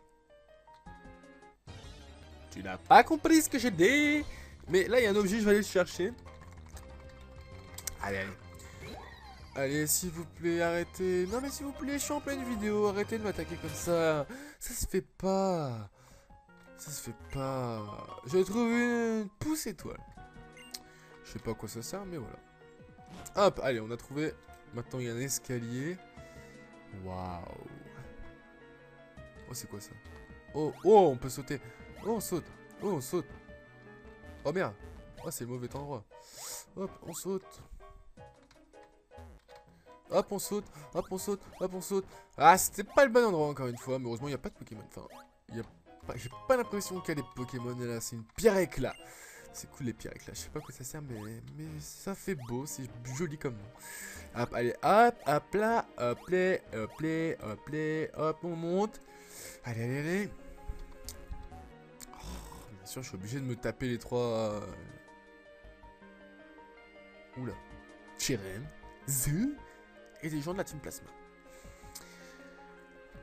Tu n'as pas compris ce que j'ai dit. Mais là, il y a un objet, je vais aller le chercher. Allez, allez. Allez, s'il vous plaît, arrêtez. Non, mais s'il vous plaît, je suis en pleine vidéo. Arrêtez de m'attaquer comme ça. Ça se fait pas. Ça se fait pas. J'ai trouvé une pouce étoile. Je sais pas à quoi ça sert, mais voilà. Hop, allez, on a trouvé. Maintenant, il y a un escalier. Waouh. Oh, c'est quoi ça? Oh, oh, on peut sauter. Oh, on saute. Oh, on saute. Oh merde. Oh, c'est le mauvais endroit. Hop, on saute. Hop, on saute. Hop, on saute. Hop, on saute. Ah, c'était pas le bon endroit encore une fois. Mais heureusement, il n'y a pas de Pokémon. Enfin, j'ai pas l'impression qu'il y a des Pokémon là. C'est une pierre éclat. C'est cool les pierres éclats. Je sais pas à quoi ça sert, mais ça fait beau. C'est joli comme nom. Hop, allez, hop, hop là. Hop, là, hop, là, hop, là. Hop, on monte. Allez, allez, allez. Bien sûr, je suis obligé de me taper les trois. Oula. Cheren, Zoo et des gens de la Team Plasma.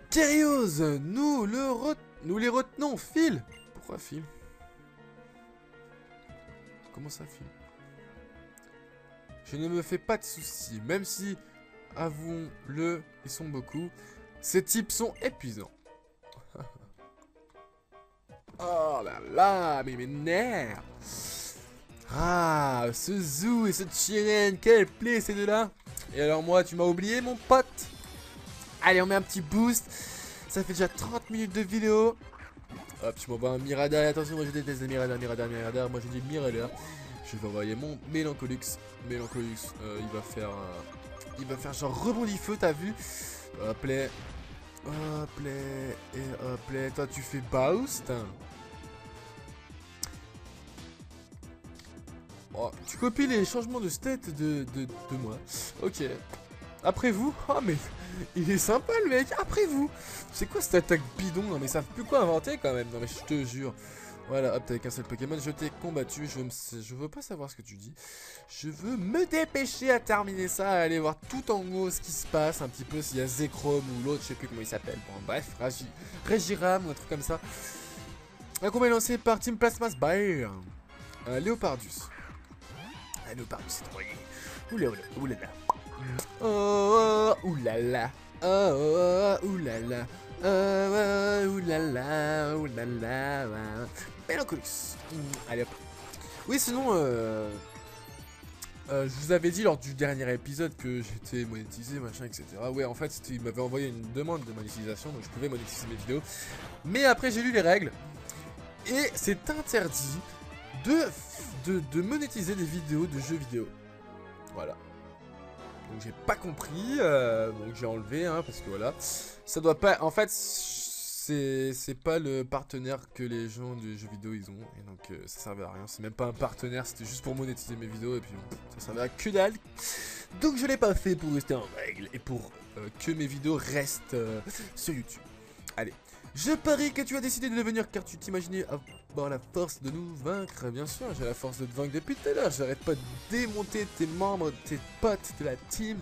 Kyrios, nous les retenons. Phil. Pourquoi Phil? Comment ça, Phil? Je ne me fais pas de soucis, même si, avouons-le, ils sont beaucoup. Ces types sont épuisants. Oh là là, mais mes nerfs. Ah, ce Zou et ce Chiren, quel play ces deux-là. Et alors moi, tu m'as oublié mon pote. Allez, on met un petit boost. Ça fait déjà 30 minutes de vidéo. Hop, tu m'envoies un Mirador. Attention, moi je déteste les Mirador. Moi je dis Mirador. Je vais envoyer mon Mélancolux. Mélancolux, il va faire genre rebondit feu, t'as vu? Hop là. Hop là. Et hop là. Toi, tu fais boost. Oh, tu copies les changements de state de moi. Ok. Après vous. Oh mais il est sympa le mec. Après vous. C'est quoi cette attaque bidon? Non mais ils savent plus quoi inventer quand même. Non mais je te jure. Voilà, hop, t'avais qu'un seul Pokémon. Je t'ai combattu. Je veux pas savoir ce que tu dis. Je veux me dépêcher à terminer ça. À aller voir tout en haut ce qui se passe. Un petit peu s'il y a Zekrom ou l'autre. Je sais plus comment il s'appelle. Bon bref. Regiram ou un truc comme ça. Un combat lancé par Team Plasmas Bear. Léopardus. Léopardus, c'est trop bien. Oulala, oulala. Oh, oulala. Oh, oulala. Oulala, oulala. Mélancolus. Allez hop. Oui, sinon, je vous avais dit lors du dernier épisode que j'étais monétisé, machin, etc. Ouais, en fait, il m'avait envoyé une demande de monétisation, donc je pouvais monétiser mes vidéos. Mais après, j'ai lu les règles. Et c'est interdit de monétiser des vidéos de jeux vidéo. Voilà. Donc j'ai pas compris, donc j'ai enlevé, hein, parce que voilà. Ça doit pas... En fait, c'est pas le partenaire que les gens de jeux vidéo ils ont. Et donc ça servait à rien. C'est même pas un partenaire, c'était juste pour monétiser mes vidéos. Et puis bon, ça servait à que dalle. Donc je l'ai pas fait pour rester en règle. Et pour que mes vidéos restent sur YouTube. Allez. Je parie que tu as décidé de devenir car tu t'imaginais avoir la force de nous vaincre. Bien sûr, j'ai la force de te vaincre depuis tout à l'heure. J'arrête pas de démonter tes membres, tes potes de la team.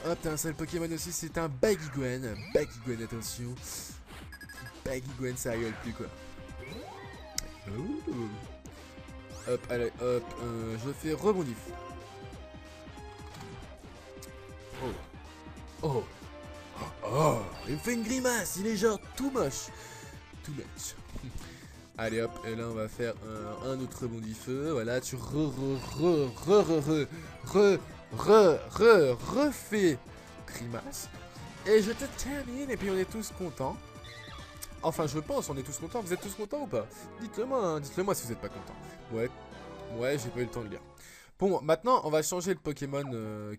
Hop, t'as un seul Pokémon aussi, c'est un Baguiguen. Baguiguen, attention. Baguiguen, ça rigole plus quoi. Ouh. Hop, allez, hop, je fais rebondif. Oh. Oh. Oh, il me fait une grimace, il est genre tout moche. Tout moche. Allez hop, et là on va faire un autre rebondi feu. Voilà, tu refais grimace. Et je te termine, et puis on est tous contents. Enfin, je pense, on est tous contents. Vous êtes tous contents ou pas? Dites-le moi, hein, dites-le moi si vous êtes pas contents. Ouais, j'ai pas eu le temps de lire. Bon, maintenant, on va changer le Pokémon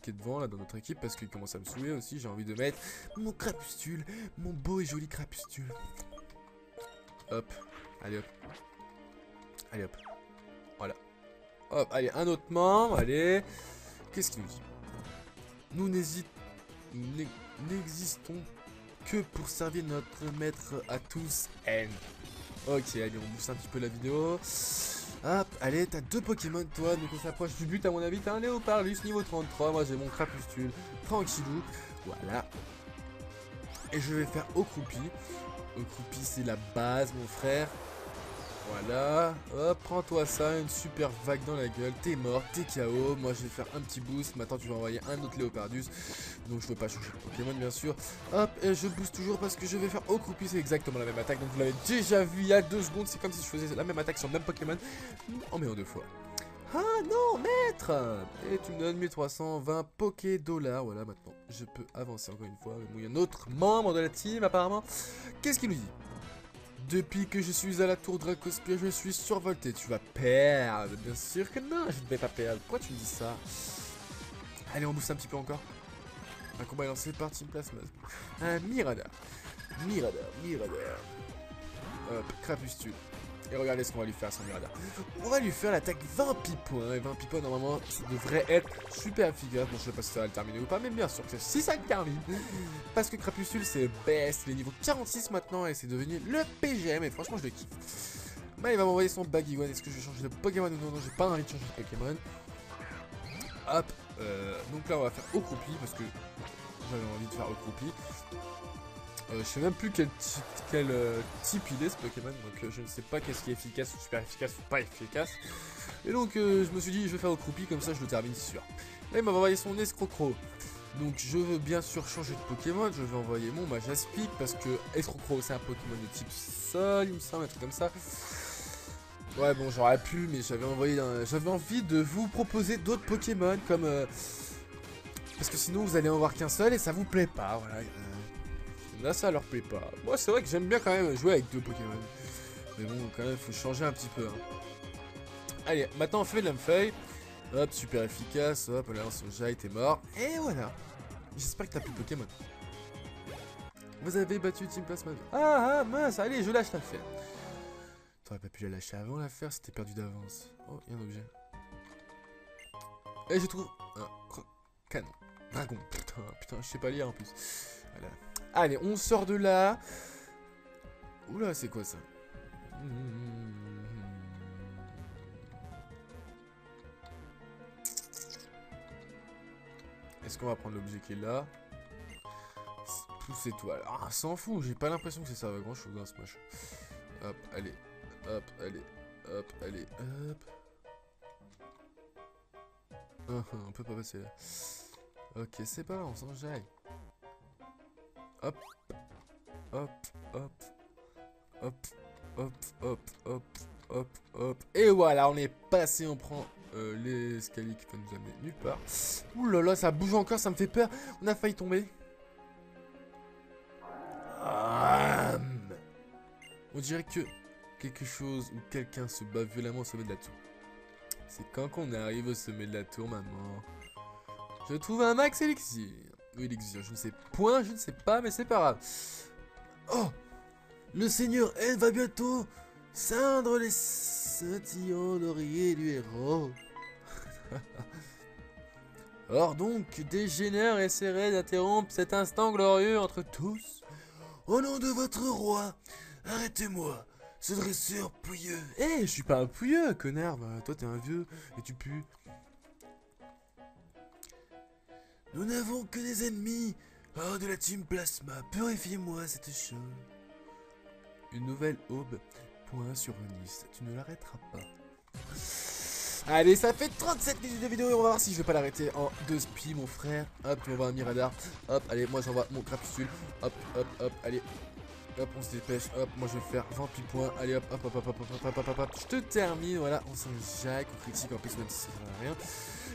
qui est devant, là, dans notre équipe, parce qu'il commence à me saouler aussi. J'ai envie de mettre mon Crapustule, mon beau et joli Crapustule. Hop, allez hop. Allez hop. Voilà. Hop, allez, un autre membre, allez. Qu'est-ce qu'il nous dit? Nous n'existons que pour servir notre maître à tous, N. Ok, allez, on booste un petit peu la vidéo. Hop, allez, t'as deux Pokémon toi, donc on s'approche du but à mon avis. T'as un Léopardus niveau 33, moi j'ai mon Crapustule, tranquillou, voilà. Et je vais faire Ocroupi. Ocroupi c'est la base mon frère. Voilà, hop, prends-toi ça, une super vague dans la gueule, t'es mort, t'es KO. Moi je vais faire un petit boost, maintenant tu vas envoyer un autre Léopardus. Donc je veux pas changer de Pokémon bien sûr. Hop, et je booste toujours parce que je vais faire Ocroupi, c'est exactement la même attaque. Donc vous l'avez déjà vu il y a 2 secondes, c'est comme si je faisais la même attaque sur le même Pokémon en mettant 2 fois. Ah non, maître! Et tu me donnes 1320 Poké-dollars, voilà maintenant je peux avancer encore une fois. Il y a un autre membre de la team apparemment. Qu'est-ce qu'il nous dit? Depuis que je suis à la tour Dracospire, je suis survolté. Tu vas perdre. Bien sûr que non, je ne vais pas perdre. Pourquoi tu me dis ça? Allez, on booste un petit peu encore. Un combat lancé par Team Plasmas. Un Mirador. Hop, Crapustule. Et regardez ce qu'on va lui faire à son Mirador. On va lui faire l'attaque 20 pipoins. Et 20 pipoins, normalement, ça devrait être super efficace. Bon, je sais pas si ça va le terminer ou pas, mais bien sûr que si ça le termine. Parce que Crapustule, c'est best. Il est niveau 46 maintenant et c'est devenu le PGM. Et franchement, je le kiffe. Bah, il va m'envoyer son Baguiguen. Est-ce que je vais changer de Pokémon ou non? Non, j'ai pas envie de changer de Pokémon. Hop. Donc là, on va faire Ocroupi parce que j'avais envie de faire Ocroupi. Je sais même plus quel type il est ce Pokémon, donc je ne sais pas qu'est-ce qui est efficace, ou super efficace ou pas efficace. Et donc je me suis dit je vais faire Ocroupi, comme ça je le termine sûr. Là il m'a envoyé son Escrocro. Donc je veux bien sûr changer de Pokémon, je vais envoyer mon Majaspic parce que Escrocro c'est un Pokémon de type sol, il me semble, un truc comme ça. Ouais bon j'aurais pu mais j'avais envie de vous proposer d'autres Pokémon comme... parce que sinon vous allez en voir qu'un seul et ça vous plaît pas, voilà. Là ça leur plaît pas. Moi c'est vrai que j'aime bien quand même jouer avec 2 Pokémon. Mais bon quand même faut changer un petit peu. Hein. Allez, maintenant on fait l'Amphae. Hop, super efficace, hop, là on se jette, t'es mort. Et voilà. J'espère que t'as plus de Pokémon. Vous avez battu Team Plasma. Ah mince, allez, je lâche l'affaire. T'aurais pas pu la lâcher avant l'affaire, c'était perdu d'avance. Oh, il y a un objet. Et je trouve un canon. Dragon. Putain, je sais pas lire en plus. Voilà. Allez, on sort de là. Oula, c'est quoi ça? Est-ce qu'on va prendre l'objet qui est là? Plus étoile. Ah, s'en fout, j'ai pas l'impression que ça serve à grand chose dans ce match. Hop, allez. Hop, allez. Hop, allez. Hop. On peut pas passer là. Ok, c'est pas, on s'en jaille. Hop. Hop, hop. Hop, hop, hop, hop, hop, hop. Et voilà, on est passé, on prend l'escalier qui peut nous amener nulle part. Ouh là là, ça bouge encore, ça me fait peur. On a failli tomber. On dirait que quelque chose ou quelqu'un se bat violemment au sommet de la tour. C'est quand qu'on arrive au sommet de la tour, maman. Je trouve un max élixir. Oui, élixir, je ne sais point, je ne sais pas, mais c'est pas grave. Oh! Le Seigneur N va bientôt ceindre les scintillants lauriers du héros. Or donc, dégénère essaierait d'interrompre cet instant glorieux entre tous. Au nom de votre roi, arrêtez-moi, ce dresseur pouilleux. Eh, je suis pas un pouilleux, connard, bah, toi t'es un vieux et tu pues. Nous n'avons que des ennemis. Oh, de la team Plasma, purifiez-moi cette chose. Une nouvelle aube, point sur Onis, tu ne l'arrêteras pas. Allez, ça fait 37 minutes de vidéo et on va voir si je vais pas l'arrêter en 2 spies, mon frère. Hop, tu m'envoies un Miradar. Hop, allez, moi j'envoie mon crapuscule. Hop, hop, hop, allez. Hop, on se dépêche. Hop, moi je vais faire 20 point. Allez, hop, hop, hop, hop, hop, hop, hop, hop, hop. Je te termine, voilà. On s'en jack, on critique en plus, même si ça sert à rien.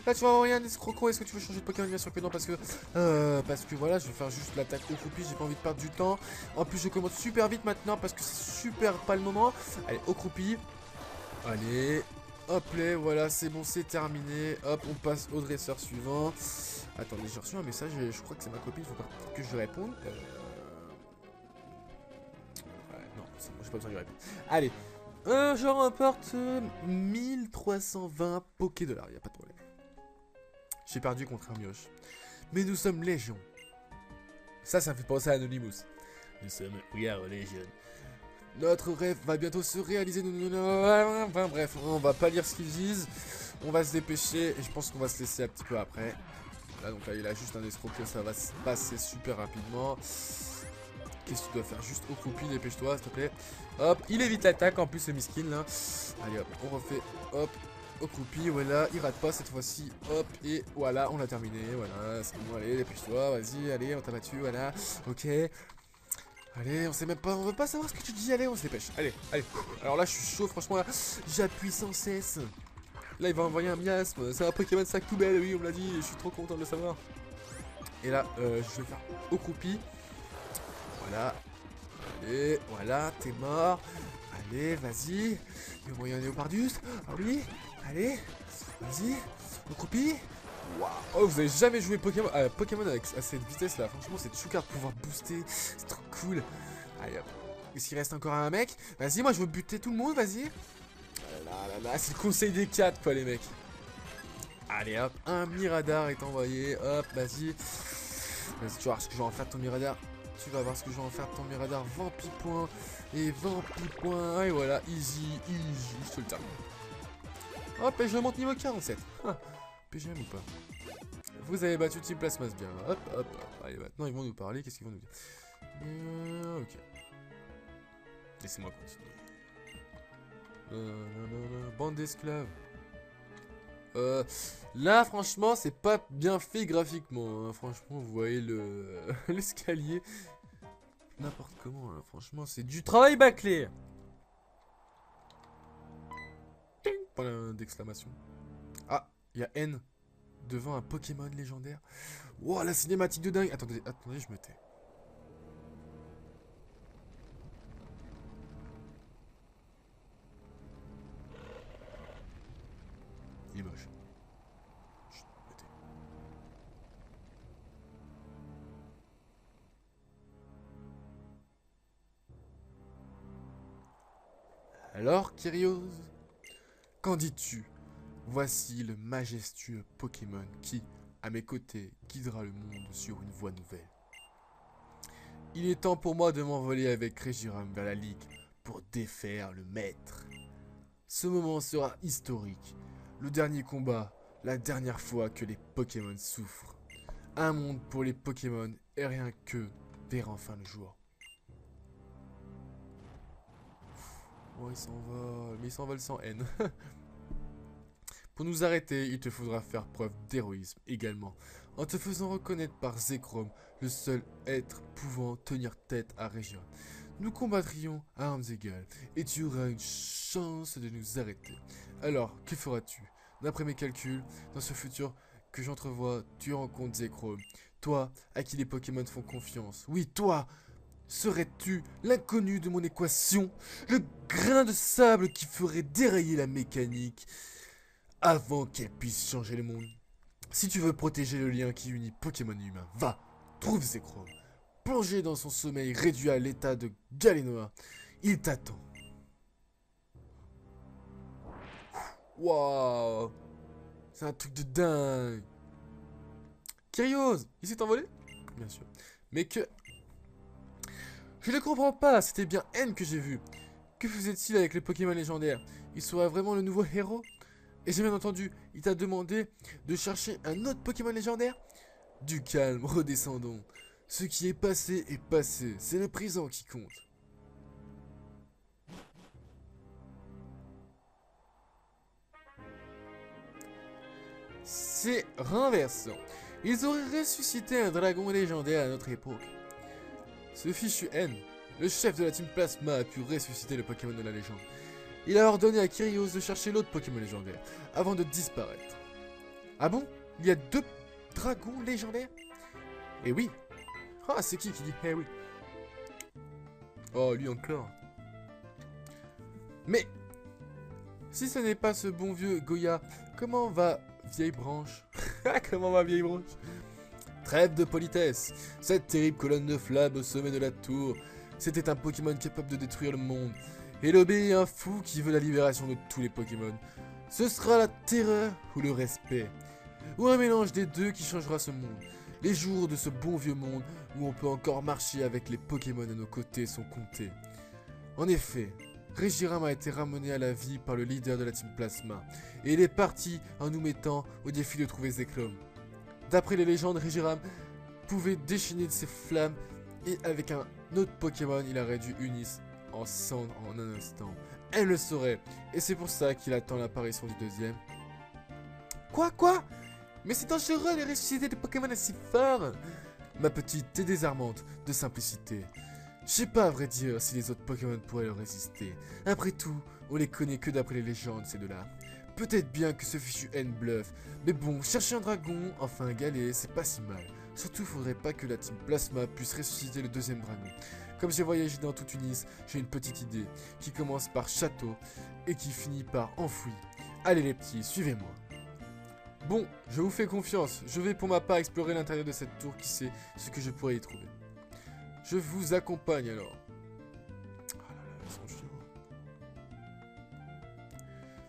Là, tu vas envoyer un escroco. Est-ce que tu veux changer de Pokémon? Bien sûr que non, parce que voilà, je vais faire juste l'attaque au croupi. J'ai pas envie de perdre du temps. En plus, je commence super vite maintenant parce que c'est super pas le moment. Allez, au croupi. Allez. Hop là, voilà, c'est bon, c'est terminé. Hop, on passe au dresseur suivant. Attendez, j'ai reçu un message, je crois que c'est ma copine, il faut pas que je lui réponde. Ouais, non, c'est bon, j'ai pas besoin de lui répondre. Allez, je remporte 1320 Poké-dollars, y a pas de problème. J'ai perdu contre un mioche. Mais nous sommes légion. Ça me fait penser à Anonymous. Nous sommes We Are Legion. Notre rêve va bientôt se réaliser. Enfin bref, on va pas lire ce qu'ils disent. On va se dépêcher et je pense qu'on va se laisser un petit peu après. Là donc là il a juste un escroquet, ça va se passer super rapidement. Qu'est-ce que tu dois faire? Juste au croupi, dépêche-toi s'il te plaît. Hop, il évite l'attaque en plus ce miskin là. Allez hop, on refait hop au croupi, voilà, il rate pas cette fois-ci. Hop, et voilà, on l'a terminé. Voilà, c'est bon, allez, dépêche-toi, vas-y, allez, on t'a battu, voilà. Ok. Allez, on sait même pas, on veut pas savoir ce que tu dis, allez, on se dépêche, allez, allez. Alors là, je suis chaud, franchement, là, j'appuie sans cesse. Là, il va envoyer un miasme, c'est un Pokémon sac poubelle, oui, on me l'a dit, je suis trop content de le savoir. Et là, je vais faire au croupi. Voilà. Allez, voilà, t'es mort. Allez, vas-y. Il va envoyer un Néopardus. Ah oui, allez, vas-y, au croupi. Wow. Oh, vous avez jamais joué Pokémon, Pokémon avec à cette vitesse là. Franchement, c'est choucard de pouvoir booster. C'est trop cool. Allez hop. Est-ce qu'il reste encore un mec? Vas-y, moi je veux buter tout le monde, vas-y. Là, c'est le conseil des 4 quoi, les mecs. Allez hop, un Miradar est envoyé. Hop, vas-y. Vas-y, tu vas voir ce que je vais en faire de ton Miradar. Tu vas voir ce que je vais en faire de ton Miradar. 20 points. Et 20 points. Et voilà, easy, easy. Je te le termine. Hop, et je monte niveau 47. Ah. PGM ou pas? Vous avez battu Team Plasmas bien. Hop, hop, hop. Allez, maintenant ils vont nous parler. Qu'est-ce qu'ils vont nous dire? Ok. Laissez-moi continuer. Bande d'esclaves. Euh, Là, franchement, c'est pas bien fait graphiquement. Hein. Franchement, vous voyez le l'escalier. N'importe comment, hein. Franchement, c'est du travail bâclé. Point d'exclamation. Ah, il y a N devant un Pokémon légendaire. Wow, la cinématique de dingue. Attendez, attendez, je me tais. Il est moche. Chut, me tais. Alors, Kyrios, qu'en dis-tu? Voici le majestueux Pokémon qui, à mes côtés, guidera le monde sur une voie nouvelle. Il est temps pour moi de m'envoler avec Reshiram vers la Ligue pour défaire le maître. Ce moment sera historique. Le dernier combat, la dernière fois que les Pokémon souffrent. Un monde pour les Pokémon et rien que vers enfin le jour. Oh, il s'envole, mais il s'envole sans haine. Pour nous arrêter, il te faudra faire preuve d'héroïsme également, en te faisant reconnaître par Zekrom, le seul être pouvant tenir tête à Région. Nous combattrions à armes égales, et tu auras une chance de nous arrêter. Alors, que feras-tu? D'après mes calculs, dans ce futur que j'entrevois, tu rencontres Zekrom. Toi, à qui les Pokémon font confiance. Oui, toi! Serais-tu l'inconnu de mon équation? Le grain de sable qui ferait dérailler la mécanique avant qu'elle puisse changer le monde. Si tu veux protéger le lien qui unit Pokémon et humain, va, trouve Zekrom. Plongé dans son sommeil réduit à l'état de Galenoa, il t'attend. Waouh, c'est un truc de dingue. Kyrios, il s'est envolé? Bien sûr. Mais que... Je ne comprends pas, c'était bien N que j'ai vu. Que faisait-il avec les Pokémon légendaires? Il serait vraiment le nouveau héros? Et j'ai bien entendu, il t'a demandé de chercher un autre Pokémon légendaire? Du calme, redescendons. Ce qui est passé, c'est le présent qui compte. C'est renversant. Ils auraient ressuscité un dragon légendaire à notre époque. Ce fichu N, le chef de la team Plasma, a pu ressusciter le Pokémon de la légende. Il a ordonné à Kyrios de chercher l'autre Pokémon légendaire, avant de disparaître. Ah bon? Il y a 2 dragons légendaires? Eh oui. Ah, c'est qui dit eh oui? Oh, lui encore. Mais, si ce n'est pas ce bon vieux Goya, comment va vieille branche? Comment va vieille branche? Trêve de politesse. Cette terrible colonne de flammes au sommet de la tour, c'était un Pokémon capable de détruire le monde. Et l'obé est un fou qui veut la libération de tous les Pokémon. Ce sera la terreur ou le respect. Ou un mélange des deux qui changera ce monde. Les jours de ce bon vieux monde où on peut encore marcher avec les Pokémon à nos côtés sont comptés. En effet, Reshiram a été ramené à la vie par le leader de la team Plasma. Et il est parti en nous mettant au défi de trouver Zekrom. D'après les légendes, Reshiram pouvait déchaîner de ses flammes et avec un autre Pokémon, il aurait dû unir en cendres en un instant. Elle le saurait, et c'est pour ça qu'il attend l'apparition du deuxième. Quoi? Mais c'est dangereux de ressusciter des Pokémon aussi forts. Ma petite, t'es désarmante de simplicité. Je sais pas à vrai dire si les autres Pokémon pourraient leur résister. Après tout, on les connaît que d'après les légendes, ces deux-là. Peut-être bien que ce fichu N bluffe, mais bon, chercher un dragon, enfin un galet, c'est pas si mal. Surtout, faudrait pas que la team Plasma puisse ressusciter le deuxième dragon. Comme j'ai voyagé dans toute Tunis, j'ai une petite idée qui commence par château et qui finit par enfoui. Allez les petits, suivez-moi. Bon, je vous fais confiance, je vais pour ma part explorer l'intérieur de cette tour, qui sait ce que je pourrais y trouver. Je vous accompagne alors. Oh là là, ils sont chauds.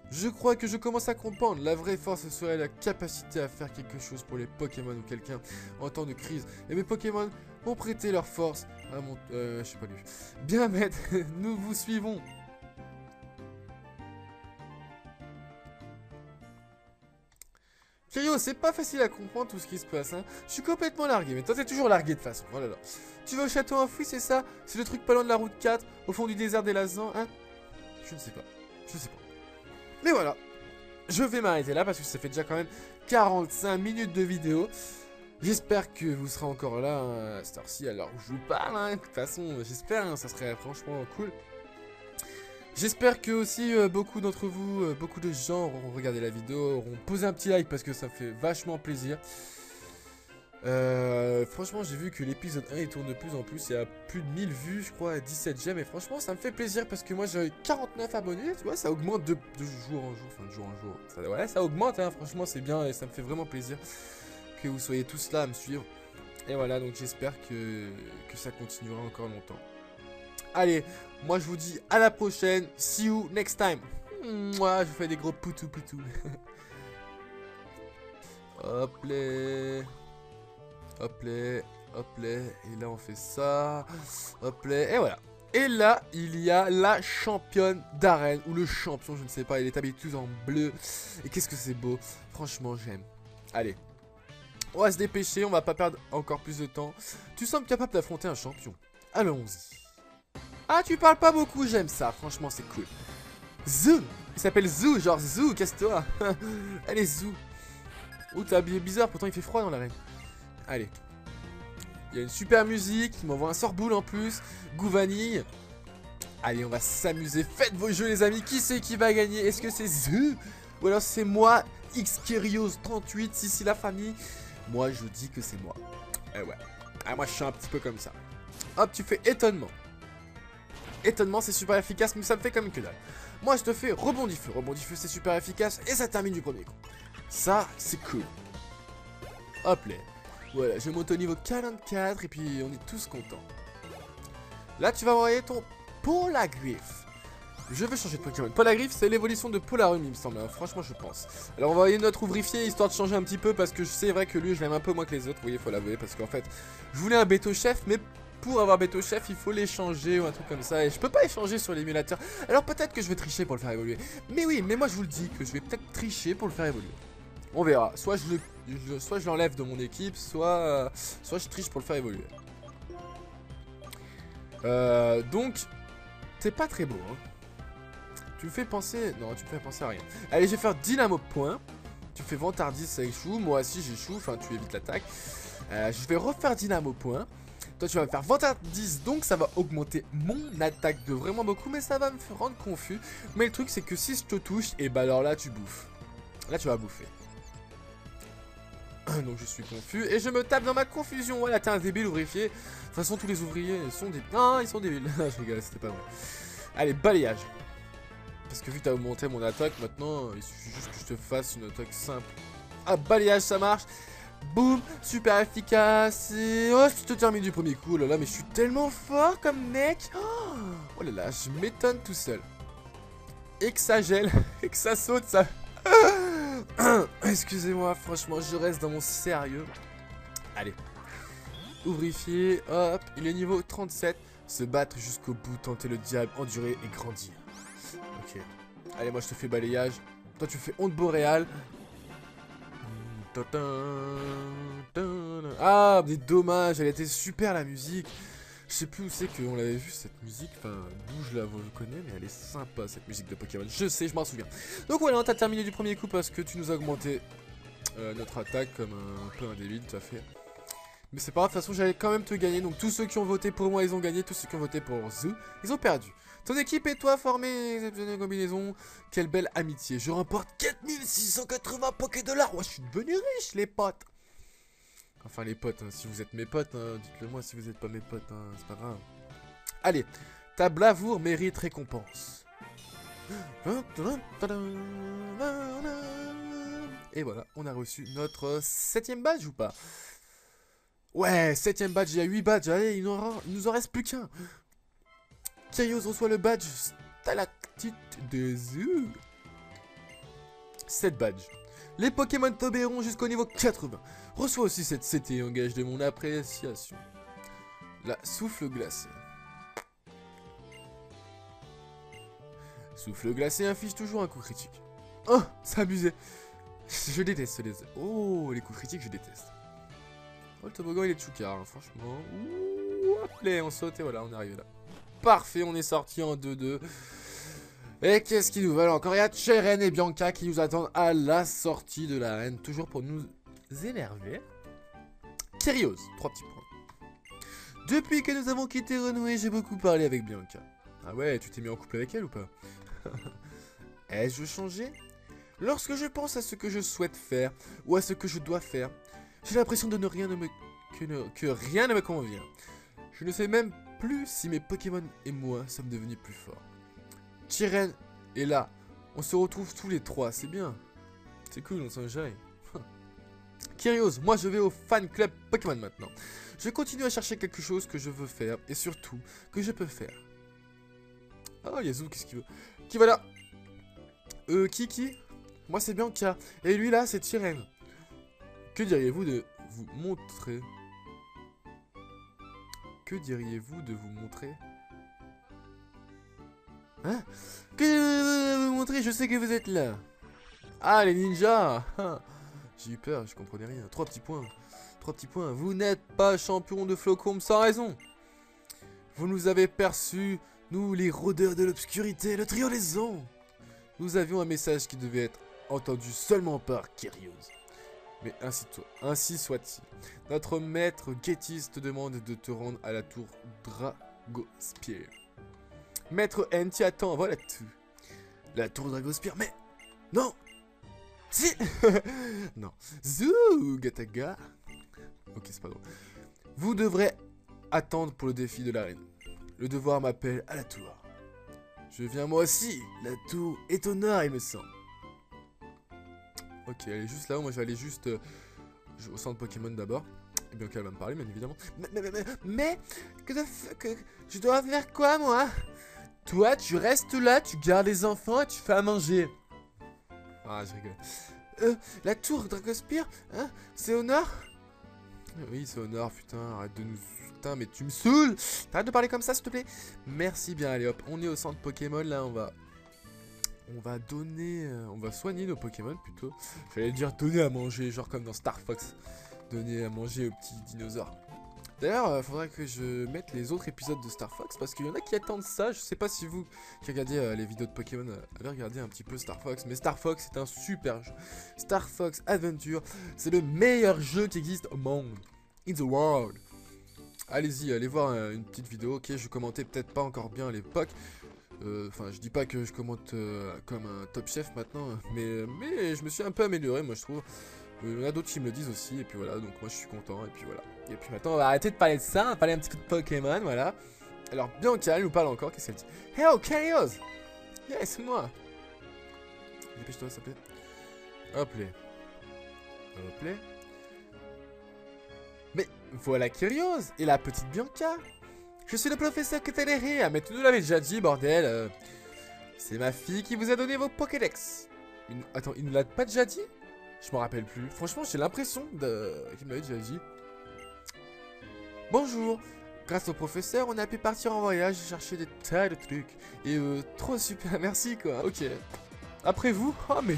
Je crois que je commence à comprendre. La vraie force serait la capacité à faire quelque chose pour les Pokémon ou quelqu'un en temps de crise. Et mes Pokémon ont prêté leur force à mon... je sais pas lui. Bien maître, nous vous suivons. Kyrios, c'est pas facile à comprendre tout ce qui se passe, hein. Je suis complètement largué, mais toi t'es toujours largué de toute façon. Oh là là. Tu vas au château enfoui, c'est ça? C'est le truc pas loin de la route 4, au fond du désert des Lazans, hein? Je ne sais pas. Mais voilà. je vais m'arrêter là parce que ça fait déjà quand même 45 minutes de vidéo. J'espère que vous serez encore là à cette heure-ci alors où je vous parle. Hein. De toute façon, j'espère, hein, ça serait franchement cool. J'espère que aussi beaucoup d'entre vous, beaucoup de gens auront regardé la vidéo, auront posé un petit like parce que ça fait vachement plaisir. Franchement, j'ai vu que l'épisode 1 il tourne de plus en plus. Il y a plus de 1000 vues, je crois, 17 j'aime. Et franchement, ça me fait plaisir parce que moi j'ai 49 abonnés. Tu vois, ça augmente de jour en jour, enfin de jour en jour. Ça augmente, hein, franchement, c'est bien et ça me fait vraiment plaisir que vous soyez tous là à me suivre. Et voilà, donc j'espère que ça continuera encore longtemps. Allez, moi je vous dis à la prochaine. See you next time. Moi, je vous fais des gros poutou poutou. Hop là. Hop là, hop là, et là on fait ça, hop là, et voilà. Et là, il y a la championne d'arène, ou le champion, je ne sais pas, il est habillé tout en bleu. Et qu'est-ce que c'est beau, franchement j'aime. Allez, on va se dépêcher, on va pas perdre encore plus de temps. Tu sembles capable d'affronter un champion, allons-y. Ah, tu parles pas beaucoup, j'aime ça, franchement c'est cool. Zou, il s'appelle Zou, genre Zou, casse-toi. Allez Zou. Oh, t'es habillé bizarre, pourtant il fait froid dans l'arène. Allez. Il y a une super musique. Il m'envoie un sort-boule en plus. Goût vanille. Allez, on va s'amuser. Faites vos jeux, les amis. Qui c'est qui va gagner? Est-ce que c'est Zou? Ou alors c'est moi, Xkerios38, Sissi la famille? Moi, je dis que c'est moi. Eh ouais. Ah, moi, je suis un petit peu comme ça. Hop, tu fais étonnement. Étonnement, c'est super efficace, mais ça me fait comme que dalle. Moi, je te fais rebond du feu. Rebond du feu, c'est super efficace. Et ça termine du premier coup. Ça, c'est cool. Hop là. Voilà, je monte au niveau 44 et puis on est tous contents. Là, tu vas envoyer ton Polagriffe. Je vais changer de Pokémon. Polagriffe, c'est l'évolution de Polarum, il me semble. Hein. Franchement, je pense. Alors, on va envoyer notre ouvrifier histoire de changer un petit peu parce que c'est vrai que lui, je l'aime un peu moins que les autres. Vous voyez, faut l'avouer parce qu'en fait, je voulais un Béto Chef, mais pour avoir Béto Chef, il faut l'échanger ou un truc comme ça. Et je peux pas échanger sur l'émulateur. Alors, peut-être que je vais tricher pour le faire évoluer. Mais oui, mais moi, je vous le dis que je vais peut-être tricher pour le faire évoluer. On verra. Soit je l'enlève de mon équipe, soit je triche pour le faire évoluer. Donc, t'es pas très beau. Hein. Tu me fais penser... Non, tu me fais penser à rien. Allez, je vais faire Dynamo Point. Tu fais Vantardis, ça échoue. Moi aussi, j'échoue. Enfin, tu évites l'attaque. Je vais refaire Dynamo Point. Toi, tu vas me faire Vantardis. Donc, ça va augmenter mon attaque de vraiment beaucoup. Mais ça va me rendre confus. Mais le truc, c'est que si je te touche, et bah alors là, tu bouffes. Là, tu vas bouffer. Donc je suis confus et je me tape dans ma confusion. Voilà, t'es un débile ouvrier. De toute façon, tous les ouvriers sont débiles. Non, ils sont débiles. Je rigole, c'était pas vrai. Allez, balayage. Parce que vu que t'as augmenté mon attaque, maintenant, il suffit juste que je te fasse une attaque simple. Ah, balayage, ça marche. Boum, super efficace. Et oh, je te termine du premier coup. Oh là là, mais je suis tellement fort comme mec. Oh là là, je m'étonne tout seul. Et que ça gèle, et que ça saute, ça... Excusez-moi, franchement, je reste dans mon sérieux. Allez. Ouvrifier, hop, il est niveau 37. Se battre jusqu'au bout, tenter le diable, endurer et grandir. Ok. Allez, moi je te fais balayage. Toi tu fais onde boréale. Ah, des dommages, elle était super la musique. Je sais plus où c'est qu'on l'avait vu cette musique, enfin d'où je la connais, mais elle est sympa cette musique de Pokémon, je sais, je m'en souviens. Donc voilà, t'as terminé du premier coup parce que tu nous as augmenté notre attaque comme un peu un débile, tout à fait. Mais c'est pas grave, de toute façon j'allais quand même te gagner, donc tous ceux qui ont voté pour moi ils ont gagné, tous ceux qui ont voté pour Zou, ils ont perdu. Ton équipe et toi formez exceptionnelle combinaison, quelle belle amitié, je remporte 4680 Pokédollars, ouais je suis devenu riche les potes. Enfin les potes, hein, si vous êtes mes potes, hein, dites-le moi si vous n'êtes pas mes potes, hein, c'est pas grave. Allez, ta bravoure mérite récompense. Et voilà, on a reçu notre 7ème badge ou pas? Ouais, 7ème badge, il y a 8 badges, allez, il nous en reste plus qu'un. Kyrios reçoit le badge Stalactite de Zou. 7 badges. Les Pokémon Toblerone jusqu'au niveau 80. Reçois aussi cette CT, engage de mon appréciation. La souffle glacé. Souffle glacé inflige toujours un coup critique. Oh, c'est abusé. Je déteste les... Oh, les coups critiques, je déteste. Oh, le toboggan, il est choucard, hein, franchement. Ouh, hop, on saute et voilà, on est arrivé là. Parfait, on est sorti en 2-2. Et qu'est-ce qu'ils nous veulent encore? Il y a Cheren et Bianca qui nous attendent à la sortie de l'arène, toujours pour nous énerver. Kyrios, 3 petits points. Depuis que nous avons quitté Renoué, j'ai beaucoup parlé avec Bianca. Ah ouais, tu t'es mis en couple avec elle ou pas? Ai-je changé? Lorsque je pense à ce que je souhaite faire, ou à ce que je dois faire, j'ai l'impression de que rien ne me convient. Je ne sais même plus si mes Pokémon et moi sommes devenus plus forts. Cheren est là, on se retrouve tous les trois, c'est bien. C'est cool, on s'en jaille. Kyrios, moi je vais au fan club Pokémon maintenant. Je continue à chercher quelque chose que je veux faire, et surtout, que je peux faire. Oh, Yazoo, qu'est-ce qu'il veut? Qui va là? Qui? Moi c'est Bianca, et lui là c'est Cheren. Que diriez-vous de vous montrer? Que diriez-vous de vous montrer? Hein? Que diriez-vous de vous montrer? Je sais que vous êtes là. Ah, les ninjas. J'ai eu peur, je comprenais rien. 3 petits points. 3 petits points. Vous n'êtes pas champion de Flocombe sans raison. Vous nous avez perçus, nous les rôdeurs de l'obscurité, le trio des ondes. Nous avions un message qui devait être entendu seulement par Kyrios. Mais ainsi soit-il. Notre maître Getis te demande de te rendre à la tour Dragospierre. Maître N t'y attend, voilà tout. La tour Dragospierre, mais... Non. Si. Non. Zou, Gataga. Ok, c'est pas drôle. Vous devrez attendre pour le défi de l'arène. Le devoir m'appelle à la tour. Je viens moi aussi. La tour est au nord, il me semble. Ok, elle est juste là-haut. Moi, je vais aller juste au centre Pokémon d'abord. Et bien qu'elle va me parler, bien évidemment. Mais que je dois faire quoi, moi? Toi, tu restes là, tu gardes les enfants et tu fais à manger. Ah, je rigole. La tour Dragospierre, hein? C'est au nord? Oui, c'est au nord, putain. Arrête de nous... Putain, mais tu me saoules! Arrête de parler comme ça, s'il te plaît. Merci bien, allez hop. On est au centre Pokémon, là, on va donner... on va soigner nos Pokémon, plutôt. J'allais dire donner à manger, genre comme dans Star Fox. Donner à manger aux petits dinosaures. D'ailleurs, faudrait que je mette les autres épisodes de Star Fox, parce qu'il y en a qui attendent ça. Je sais pas si vous, qui regardez les vidéos de Pokémon, avez regardé un petit peu Star Fox. Mais Star Fox, c'est un super jeu. Star Fox Adventure, c'est le meilleur jeu qui existe au monde. In the world. Allez-y, allez voir une petite vidéo. Ok, je commentais peut-être pas encore bien à l'époque. Enfin, je dis pas que je commente comme un top chef maintenant, mais je me suis un peu amélioré, moi je trouve. Il y en a d'autres qui me le disent aussi, et puis voilà, donc moi je suis content, et puis voilà. Et puis maintenant on va arrêter de parler de ça, on va parler un petit peu de Pokémon, voilà. Alors Bianca, elle nous parle encore, qu'est-ce qu'elle dit? Hello, Kyrios! Yeah, c'est moi! Dépêche-toi, s'il te plaît. Hop là. Hop là. Mais voilà Kyrios et la petite Bianca! Je suis le professeur Keteleri, mais tu nous l'avais déjà dit, bordel. C'est ma fille qui vous a donné vos Pokédex. Attends, il ne l'a pas déjà dit? Je m'en rappelle plus. Franchement, j'ai l'impression qu'il me l'avait déjà dit. Bonjour. Grâce au professeur, on a pu partir en voyage et chercher des tas de trucs. Et trop super, merci quoi. Ok. Après vous? Oh mais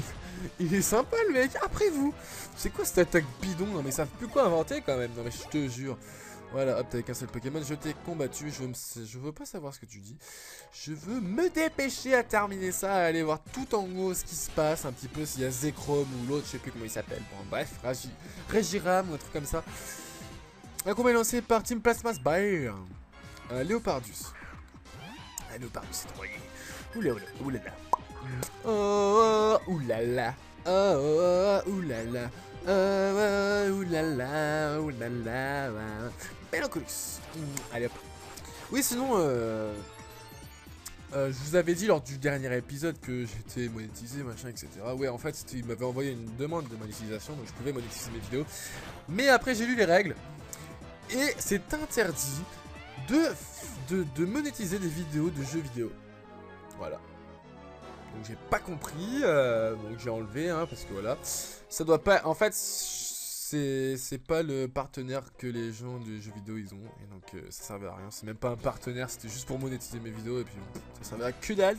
il est sympa le mec, après vous. C'est quoi cette attaque bidon? Non mais ils savent plus quoi inventer quand même. Non mais je te jure. Voilà, hop, t'avais qu'un seul Pokémon, je t'ai combattu, je veux pas savoir ce que tu dis. Je veux me dépêcher à terminer ça, à aller voir tout en haut ce qui se passe, un petit peu s'il y a Zekrom ou l'autre, je sais plus comment il s'appelle. Bon, bref, Regiram ou un truc comme ça. Un combat lancé par Team Plasma Spire. Léopardus. Léopardus, c'est trop oulala, oulala. Oh, oulala. Oh, oulala. Oulala, oulala. Pelocolus. Allez hop. Oui, sinon, je vous avais dit lors du dernier épisode que j'étais monétisé, machin, etc. Ouais, en fait, il m'avait envoyé une demande de monétisation, donc je pouvais monétiser mes vidéos. Mais après, j'ai lu les règles. Et c'est interdit de monétiser des vidéos de jeux vidéo. Voilà. Donc j'ai pas compris, donc j'ai enlevé, hein, parce que voilà. Ça doit pas... En fait, c'est pas le partenaire que les gens de jeux vidéo ils ont. Et donc ça servait à rien. C'est même pas un partenaire, c'était juste pour monétiser mes vidéos. Et puis bon, ça servait à que dalle.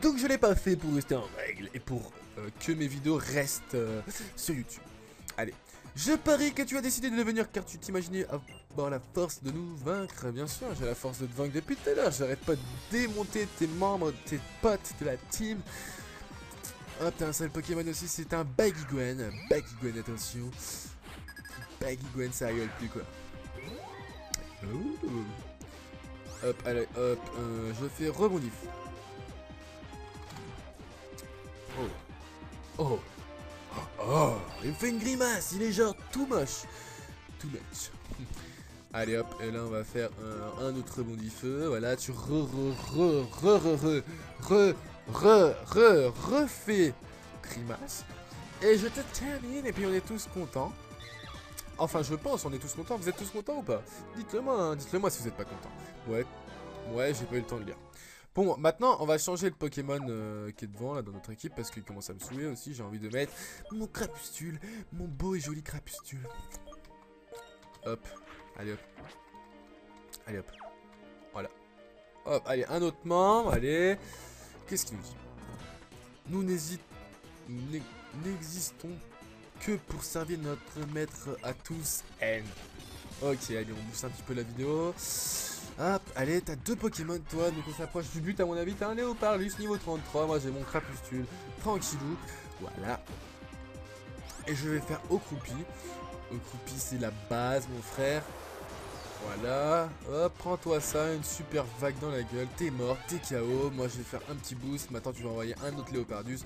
Donc je l'ai pas fait pour rester en règle. Et pour que mes vidéos restent sur YouTube. Allez. Je parie que tu as décidé de le devenir car tu t'imaginais avoir la force de nous vaincre. Bien sûr, j'ai la force de te vaincre depuis tout à l'heure. J'arrête pas de démonter tes membres, tes potes de la team. Hop, t'as un seul Pokémon aussi, c'est un Baguigwen. Baguigwen, attention. Baguigwen, ça rigole plus quoi. Ouh. Hop, allez, hop, je fais rebondif. Oh. Oh. Oh. Il me fait une grimace, il est genre tout moche. Tout moche. Allez hop, et là on va faire un autre rebondis feu. Voilà, tu refais grimace. Et je te termine, et puis on est tous contents. Enfin, je pense, on est tous contents. Vous êtes tous contents ou pas? Dites-le moi, hein. Dites-le moi si vous n'êtes pas contents. Ouais, j'ai pas eu le temps de lire. Bon, maintenant, on va changer le Pokémon qui est devant, là, dans notre équipe, parce qu'il commence à me saouler aussi. J'ai envie de mettre mon Crapustule, mon beau et joli Crapustule. Hop, allez hop. Allez hop. Voilà. Hop, allez, un autre membre, allez. Qu'est-ce qu'il nous dit? Nous n'existons que pour servir notre maître à tous, N. Ok, allez, on booste un petit peu la vidéo. Hop, allez, t'as 2 Pokémon, toi, donc on s'approche du but, à mon avis. T'as un Léopardus niveau 33, moi j'ai mon Crapustule, tranquillou. Voilà. Et je vais faire Ocroupi. Ocroupi, c'est la base, mon frère. Voilà, hop, prends-toi ça, une super vague dans la gueule, t'es mort, t'es KO, moi je vais faire un petit boost, maintenant tu vas envoyer un autre Léopardus,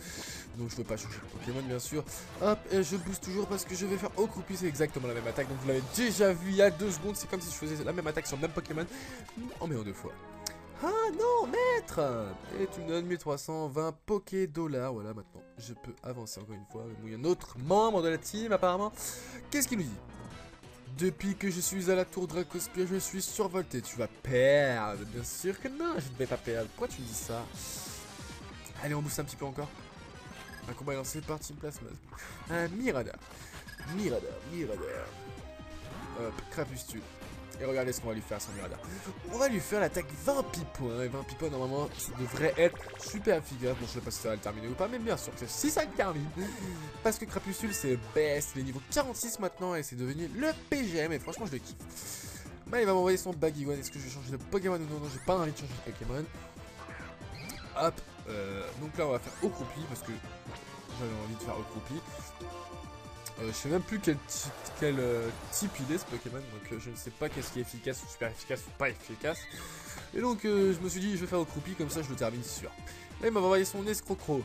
donc je veux pas changer de Pokémon bien sûr, hop, et je booste toujours parce que je vais faire Ocroupi, c'est exactement la même attaque, donc vous l'avez déjà vu il y a 2 secondes, c'est comme si je faisais la même attaque sur le même Pokémon, mais en 2 fois. Ah non, maître! Et tu me donnes 1320 Poké-dollars, voilà maintenant, je peux avancer encore une fois, il y a un autre membre de la team apparemment, qu'est-ce qu'il nous dit? Depuis que je suis à la tour Dracospire, je suis survolté. Tu vas perdre. Bien sûr que non, je ne vais pas perdre. Pourquoi tu me dis ça? Allez, on booste un petit peu encore. Un combat est lancé par Team Plasma. Un Miradar. Hop, Crapustule. Et regardez ce qu'on va lui faire, son Miradar. On va lui faire l'attaque 20 pipoins. Et 20 pipoins, normalement, ça devrait être super efficace. Bon, je sais pas si ça va le terminer ou pas, mais bien sûr que si ça le termine. Parce que Crapustule, c'est le best. Il est niveau 46 maintenant et c'est devenu le PGM. Et franchement, je le kiffe. Bah, il va m'envoyer son Baguigwen. Est-ce que je vais changer de Pokémon ou non? Non, j'ai pas envie de changer de Pokémon. Hop. Donc là, on va faire Ocroupi parce que j'avais envie de faire Ocroupi. Je sais même plus quel type il est ce Pokémon, donc je ne sais pas qu'est-ce qui est efficace ou super efficace ou pas efficace. Et donc je me suis dit je vais faire Ocroupi, comme ça je le termine sûr. Là il m'a envoyé son Escrocro.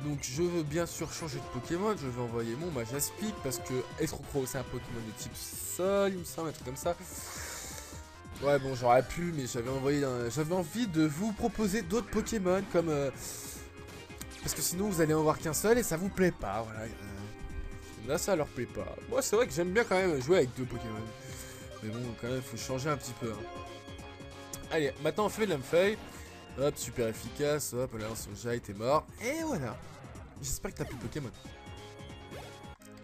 Donc je veux bien sûr changer de Pokémon, je vais envoyer mon Majaspic parce que Escrocro c'est un Pokémon de type sol, il me semble, un truc comme ça. Ouais bon j'aurais pu, mais j'avais envie de vous proposer d'autres Pokémon comme... parce que sinon vous allez en voir qu'un seul et ça vous plaît pas, voilà. Là ça leur plaît pas. Moi c'est vrai que j'aime bien quand même jouer avec 2 Pokémon. Mais bon quand même faut changer un petit peu. Hein. Allez, maintenant on fait l'Amphae. Hop, super efficace. Hop, là son Jai t'es mort. Et voilà. J'espère que t'as plus de Pokémon.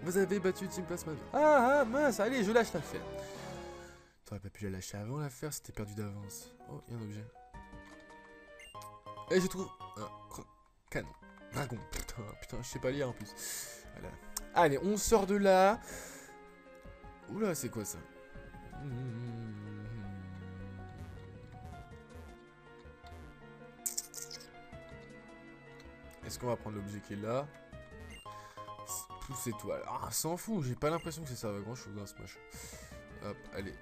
Vous avez battu Team Plasma. Ah mince, allez je lâche l'affaire. T'aurais pas pu la lâcher avant l'affaire, c'était perdu d'avance. Oh, il y a un objet. Et je trouve un canon. Dragon. Putain, je sais pas lire en plus. Voilà. Allez, on sort de là. Oula, c'est quoi ça? Est-ce qu'on va prendre l'objet qui est là? Pousse étoile. Ah, s'en fout, j'ai pas l'impression que ça serve à grand chose dans ce match. Hop, allez.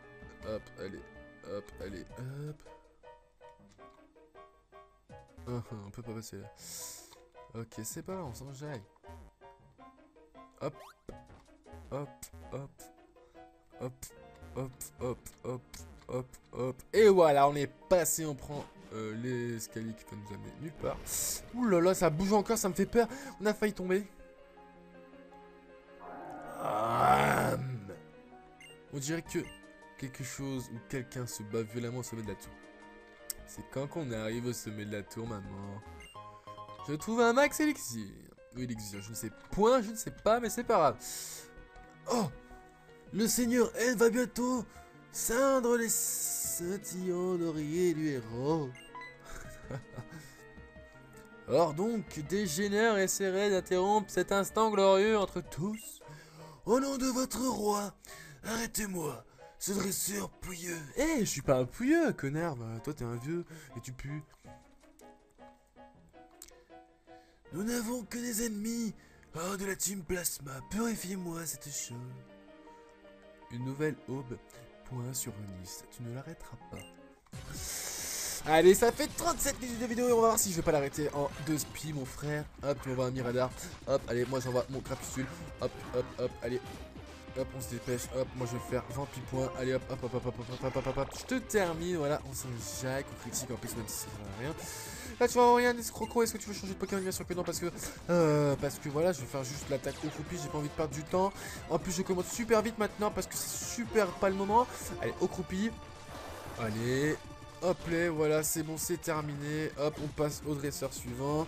Hop, allez. Hop, allez. Hop. On peut pas passer là. Ok, c'est pas, on s'en jaille. Hop, hop, hop, hop, hop, hop, hop, hop, hop. Et voilà, on est passé, on prend l'escalier qui peut nous amener nulle part. Ouh là là, ça bouge encore, ça me fait peur. On a failli tomber. On dirait que quelque chose ou quelqu'un se bat violemment au sommet de la tour. C'est quand qu'on arrive au sommet de la tour, maman. Je trouve un max élixir. Oui, élixir, je ne sais point, je ne sais pas, mais c'est pas grave. Oh! Le Seigneur N va bientôt ceindre les scintillants d'oreiller du héros. Or donc, dégénère essaierait d'interrompre cet instant glorieux entre tous. Au nom de votre roi, arrêtez-moi. Ce dresseur pouilleux. Eh, je suis pas un pouilleux, connard. Bah, toi, t'es un vieux et tu pues. Nous n'avons que des ennemis. Oh, de la team Plasma. Purifiez-moi cette chose. Une nouvelle aube. Point sur Nice. Tu ne l'arrêteras pas. Allez, ça fait 37 minutes de vidéo et on va voir si je vais pas l'arrêter en 2 spi, mon frère. Hop, tu m'envoies un Miradar. Hop, allez, moi j'envoie mon crapuscule. Hop, hop, hop, allez. Hop, on se dépêche. Hop, moi je vais faire 20 points. Allez, hop, hop, hop, hop, hop, hop, hop, hop, hop. Je te termine, voilà. On s'en jack, on critique en plus, même si ça sert à rien. Là, tu vas envoyer un escroco. Est-ce que tu veux changer de Pokémon? Bien sûr que non, parce que voilà, je vais faire juste l'attaque au croupi. J'ai pas envie de perdre du temps. En plus, je commence super vite maintenant parce que c'est super pas le moment. Allez, au croupi. Allez. Hop là, voilà, c'est bon, c'est terminé. Hop, on passe au dresseur suivant.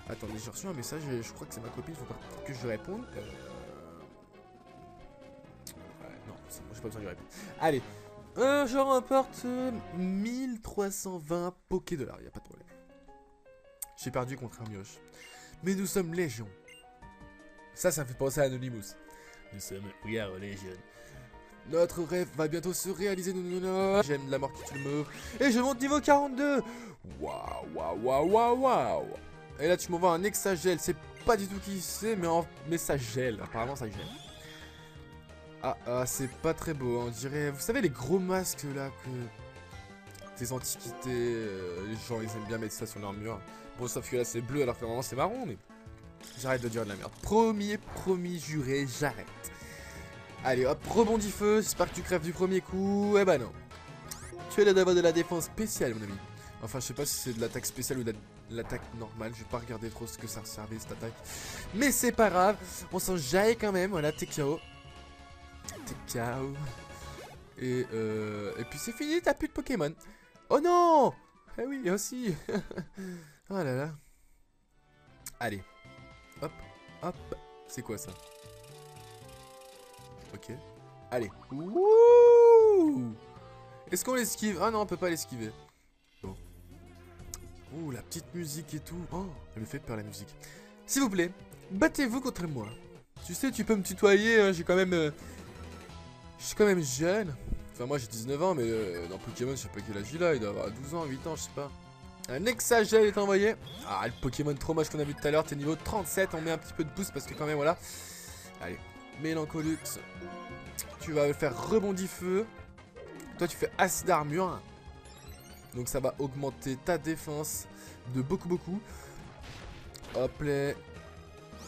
Attendez, j'ai reçu un message et je crois que c'est ma copine, il faut pas que je lui réponde. Ouais, non, c'est bon, j'ai pas besoin de lui répondre. Allez, je remporte 1320 Poké-dollars, y a pas de problème. J'ai perdu contre un mioche. Mais nous sommes légion. Ça me fait penser à Anonymous. Nous sommes, regarde, légion. Notre rêve va bientôt se réaliser. J'aime la mort qui tue le mauve. Et je monte niveau 42. Waouh, waouh, waouh, waouh, waouh. Et là, tu m'envoies un Hexagel. C'est pas du tout qui c'est, mais ça gèle. Apparemment, ça gèle. Ah, c'est pas très beau. On dirait, vous savez, les gros masques là que des antiquités. Les gens, ils aiment bien mettre ça sur leur mur. Bon, sauf que là, c'est bleu alors que normalement, c'est marron. Mais j'arrête de dire de la merde. Promis, juré, j'arrête. Allez hop, rebondis feu, j'espère que tu crèves du premier coup. Eh bah non. Tu es là d'avoir de la défense spéciale, mon ami. Enfin, je sais pas si c'est de l'attaque spéciale ou de l'attaque normale. Je vais pas regarder trop ce que ça servait cette attaque. Mais c'est pas grave, on s'en jaille quand même. Voilà, t'es KO. T'es KO. Et puis c'est fini, t'as plus de Pokémon. Oh non. Eh oui, aussi. Oh là là. Allez. Hop, hop. C'est quoi ça? Ok. Allez. Wouh! Est-ce qu'on l'esquive? Ah non, on peut pas l'esquiver. Bon. Ouh, la petite musique et tout. Oh, elle me fait peur la musique. S'il vous plaît, battez-vous contre moi. Tu sais, tu peux me tutoyer, hein, j'ai quand même... je suis quand même jeune. Enfin, moi j'ai 19 ans, mais dans Pokémon, je sais pas quel âge il a. Il doit avoir 12 ans, 8 ans, je sais pas. Un Hexagel est envoyé. Ah, le Pokémon trop moche qu'on a vu tout à l'heure. T'es niveau 37, on met un petit peu de boost parce que quand même, voilà. Allez. Mélancolux, tu vas faire rebondi feu. Toi tu fais acide armure. Donc ça va augmenter ta défense de beaucoup. Hop là.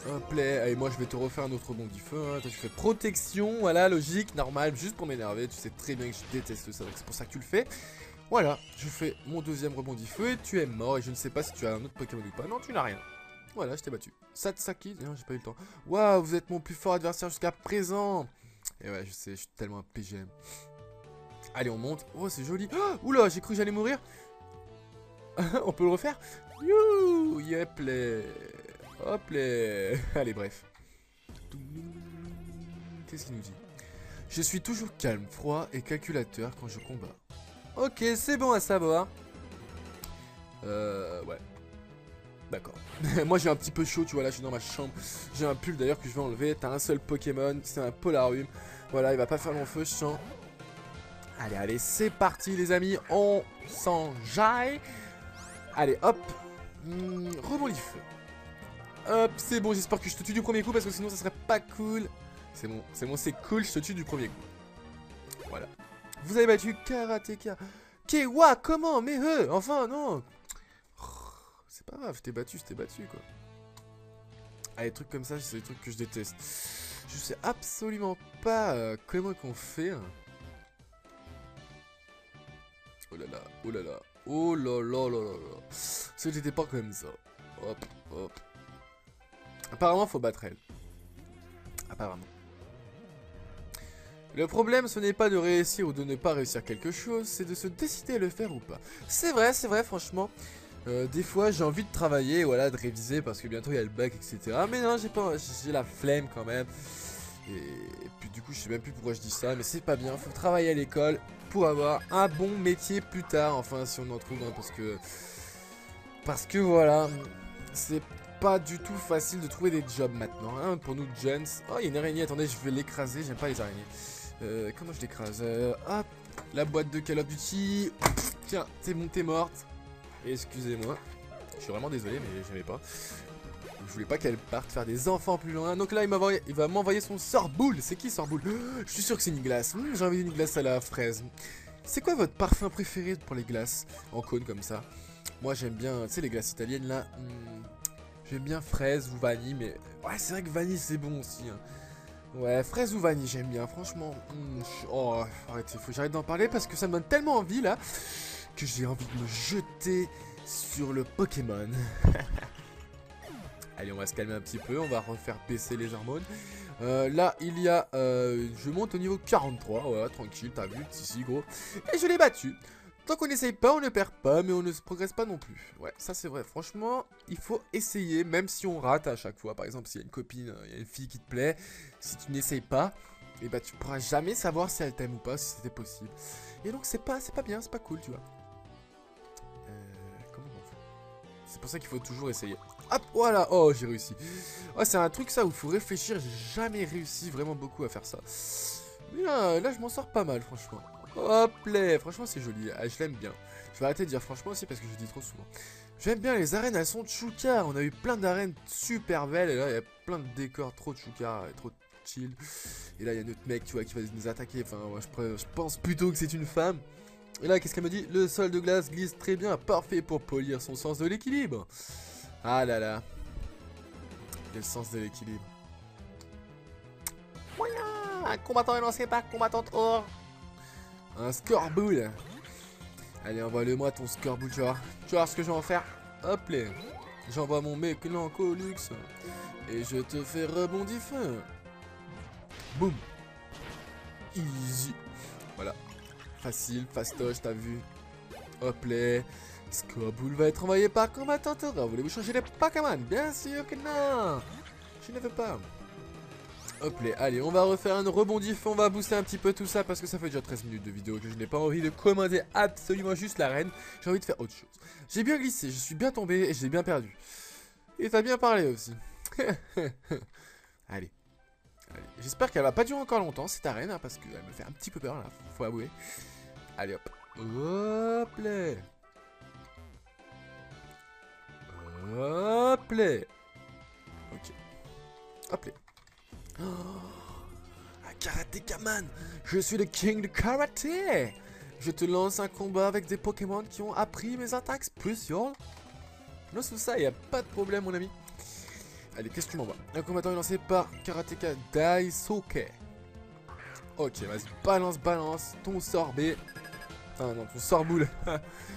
Hop là. Allez, moi je vais te refaire un autre rebondi feu, hein. Toi tu fais protection, voilà, logique, normal, juste pour m'énerver. Tu sais très bien que je déteste ça, donc c'est pour ça que tu le fais. Voilà, je fais mon deuxième rebondi feu et tu es mort. Et je ne sais pas si tu as un autre Pokémon ou pas. Non, tu n'as rien. Voilà, je t'ai battu. Satsaki, non, j'ai pas eu le temps. Waouh, vous êtes mon plus fort adversaire jusqu'à présent. Et ouais, je sais, je suis tellement un PGM. Allez, on monte. Oh, c'est joli. Oh, oula, j'ai cru que j'allais mourir. On peut le refaire. You, yep, les. Hop, les. Allez, bref. Qu'est-ce qu'il nous dit? Je suis toujours calme, froid et calculateur quand je combats. Ok, c'est bon à savoir. Ouais. D'accord. Moi j'ai un petit peu chaud, tu vois, là je suis dans ma chambre. J'ai un pull d'ailleurs que je vais enlever. T'as un seul Pokémon, c'est un Polarium. Voilà, il va pas faire long feu, je sens. Allez, c'est parti les amis, on s'en jaille. Allez, hop. Rebondis feu. Hop, c'est bon, j'espère que je te tue du premier coup parce que sinon ça serait pas cool. C'est bon, c'est cool, je te tue du premier coup. Voilà. Vous avez battu Karateka. Kewa, comment? Mais enfin, non. C'est pas grave, je t'ai battu quoi. Ah, les trucs comme ça, c'est des trucs que je déteste. Je sais absolument pas comment qu'on fait. Oh là là, oh là là, oh là là là là là. C'était pas comme ça. Hop, hop. Apparemment, faut battre elle. Apparemment. Le problème, ce n'est pas de réussir ou de ne pas réussir quelque chose, c'est de se décider à le faire ou pas. C'est vrai, franchement. Des fois, j'ai envie de travailler, voilà, de réviser parce que bientôt il y a le bac, etc. Mais non, j'ai la flemme quand même. Et puis du coup, je sais même plus pourquoi je dis ça, mais c'est pas bien. Faut travailler à l'école pour avoir un bon métier plus tard. Enfin, si on en trouve, hein, parce que voilà, c'est pas du tout facile de trouver des jobs maintenant, hein, pour nous jeunes. Oh, il y a une araignée. Attendez, je vais l'écraser. J'aime pas les araignées. Comment je l'écrase? Hop, la boîte de Call of Duty. Tiens, t'es morte. Excusez-moi. Je suis vraiment désolé, mais j'aimais pas. Je voulais pas qu'elle parte faire des enfants plus loin. Donc là, il va m'envoyer son sort-boule. C'est qui sort-boule? Je suis sûr que c'est une glace. J'ai envie d'une glace à la fraise. C'est quoi votre parfum préféré pour les glaces en cône comme ça? Moi, j'aime bien, tu sais, les glaces italiennes là. J'aime bien fraise ou vanille, mais ouais, c'est vrai que vanille c'est bon aussi. Hein. Ouais, fraise ou vanille, j'aime bien, franchement. Oh, arrêtez, faut que j'arrête d'en parler parce que ça me donne tellement envie là que j'ai envie de me jeter sur le Pokémon. Allez, on va se calmer un petit peu, on va refaire baisser les hormones. Là, il y a... je monte au niveau 43, voilà, tranquille, t'as vu, ici, gros. Et je l'ai battu. Tant qu'on n'essaye pas, on ne perd pas, mais on ne se progresse pas non plus. Ouais, ça c'est vrai, franchement, il faut essayer, même si on rate à chaque fois. Par exemple, s'il y a une copine, il y a une fille qui te plaît, si tu n'essayes pas, et bah tu pourras jamais savoir si elle t'aime ou pas, si c'était possible. Et donc c'est pas bien, c'est pas cool, tu vois. Comment on fait? C'est pour ça qu'il faut toujours essayer. Hop, voilà, oh j'ai réussi. Oh, c'est un truc ça où il faut réfléchir, j'ai jamais réussi vraiment beaucoup à faire ça. Mais là je m'en sors pas mal franchement. Hop là, franchement c'est joli, je l'aime bien. Je vais arrêter de dire franchement aussi parce que je dis trop souvent. J'aime bien les arènes, elles sont chouka. On a eu plein d'arènes super belles et là il y a plein de décors trop chouka, trop chill. Et là il y a notre mec tu vois qui va nous attaquer, enfin moi je pense plutôt que c'est une femme. Et là qu'est-ce qu'elle me dit? Le sol de glace glisse très bien, parfait pour polir son sens de l'équilibre. Ah là là. Le sens de l'équilibre. Voilà, un combattant élancé par combattant or. Un scoreboule. Allez, envoie-le-moi ton scoreboule, tu vois ce que je vais en faire. Hop là. J'envoie mon mec Lancolux. Et je te fais rebondir feu. Boum. Easy. Voilà. Facile, fastoche, t'as vu. Hop là. Scoreboule va être envoyé par combattant Aura. Voulez-vous changer les Pokémon? Bien sûr que non. Je ne veux pas. Hop là, allez, on va refaire un rebondif, on va booster un petit peu tout ça parce que ça fait déjà 13 minutes de vidéo que je n'ai pas envie de commander absolument juste l'arène. J'ai envie de faire autre chose. J'ai bien glissé, je suis bien tombé et j'ai bien perdu. Et t'as bien parlé aussi. Allez. J'espère qu'elle va pas durer encore longtemps cette arène hein, parce qu'elle me fait un petit peu peur là, faut avouer. Allez hop. Hop là. Hop là. Ok. Hop là. Oh, Karateka man, je suis le king de karaté. Je te lance un combat avec des Pokémon qui ont appris mes attaques spéciales. Non, sous ça, y a pas de problème, mon ami. Allez, qu'est-ce que tu m'envoies? Un combattant est lancé par Karateka Daisuke. Ok, vas-y, balance ton sorbet. Enfin, non, ton sorboule.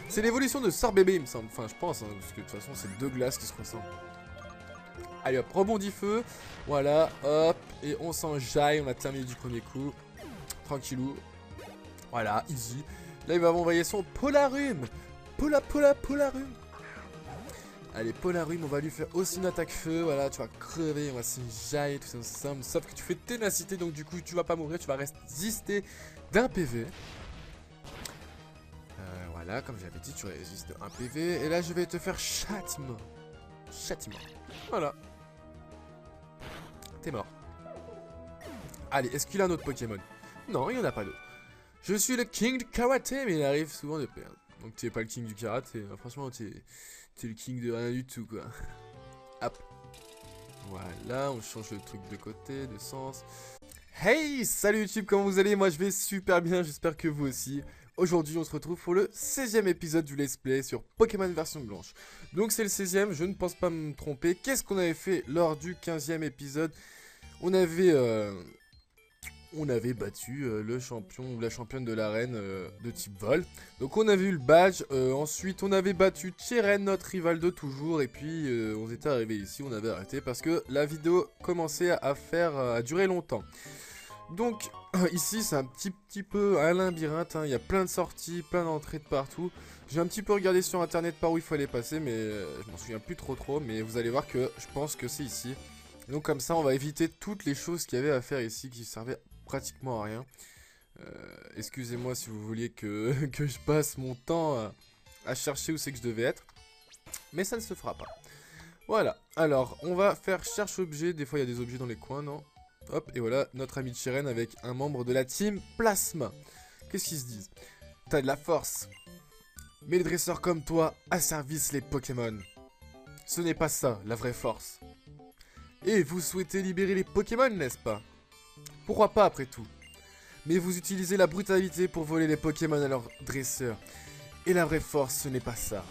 C'est l'évolution de sorbébé, il me semble. Enfin, je pense, hein, parce que de toute façon, c'est deux glaces qui se ressemblent. Allez hop, rebondit feu. Voilà, hop. Et on s'enjaille, on a terminé du premier coup. Tranquillou. Voilà, easy. Là, il va m'envoyer son Polarum. Polarum. Allez, Polarum, on va lui faire aussi une attaque feu. Voilà, tu vas crever, on va s'enjailler, tout ça ensemble. Sauf que tu fais ténacité, donc du coup, tu vas pas mourir, tu vas résister d'un PV. Voilà, comme j'avais dit, tu résistes d'un PV. Et là, je vais te faire châtiment. Voilà. T'es mort. Allez, est-ce qu'il a un autre Pokémon? Non, il n'y en a pas d'autre. Je suis le king du karaté, mais il arrive souvent de perdre. Donc tu es pas le king du karaté, franchement tu es le king de rien du tout quoi. Hop. Voilà, on change le truc de côté, de sens. Hey, salut YouTube, comment vous allez? Moi je vais super bien, j'espère que vous aussi. Aujourd'hui on se retrouve pour le 16e épisode du Let's Play sur Pokémon version blanche. Donc c'est le 16e, je ne pense pas me tromper. Qu'est-ce qu'on avait fait lors du 15e épisode? On avait battu le champion ou la championne de l'arène de type vol. Donc on avait eu le badge, ensuite on avait battu Cheren, notre rival de toujours. Et puis on était arrivé ici, on avait arrêté parce que la vidéo commençait à durer longtemps. Donc ici c'est un petit peu un labyrinthe, hein. Il y a plein de sorties, plein d'entrées de partout. J'ai un petit peu regardé sur internet par où il fallait passer mais je m'en souviens plus trop. Mais vous allez voir que je pense que c'est ici. Donc comme ça on va éviter toutes les choses qu'il y avait à faire ici qui servaient pratiquement à rien. Excusez-moi si vous vouliez que je passe mon temps à chercher où c'est que je devais être. Mais ça ne se fera pas. Voilà, alors on va faire cherche objet. Des fois il y a des objets dans les coins, non? Hop, et voilà notre ami Chiren avec un membre de la team Plasma. Qu'est-ce qu'ils se disent? T'as de la force. Mais les dresseurs comme toi asservissent les Pokémon. Ce n'est pas ça, la vraie force. Et vous souhaitez libérer les Pokémon, n'est-ce pas? Pourquoi pas après tout? Mais vous utilisez la brutalité pour voler les Pokémon à leurs dresseurs. Et la vraie force, ce n'est pas ça.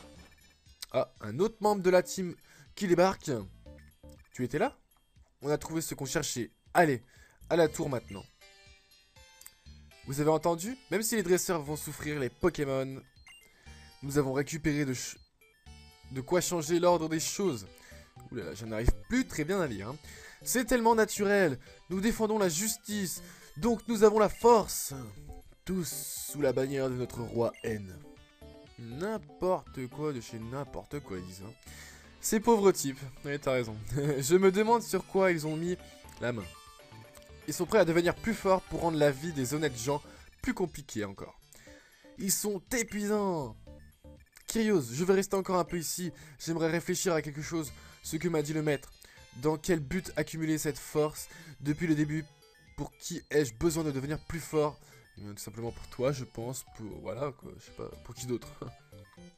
Ah, un autre membre de la team qui débarque. Tu étais là? On a trouvé ce qu'on cherchait. Allez, à la tour maintenant. Vous avez entendu? Même si les dresseurs vont souffrir, les Pokémon, nous avons récupéré de quoi changer l'ordre des choses. Oulala, je n'arrive plus très bien à lire. Hein. C'est tellement naturel. Nous défendons la justice. Donc nous avons la force. Tous sous la bannière de notre roi N. N'importe quoi de chez n'importe quoi, ils disent. Hein. Ces pauvres types. Oui, t'as raison. Je me demande sur quoi ils ont mis la main. Ils sont prêts à devenir plus forts pour rendre la vie des honnêtes gens plus compliquée encore. Ils sont épuisants. Kyrios, je vais rester encore un peu ici. J'aimerais réfléchir à quelque chose. Ce que m'a dit le maître. Dans quel but accumuler cette force depuis le début? Pour qui ai-je besoin de devenir plus fort? Tout simplement pour toi, je pense. Pour voilà, quoi. Je sais pas. Pour qui d'autre?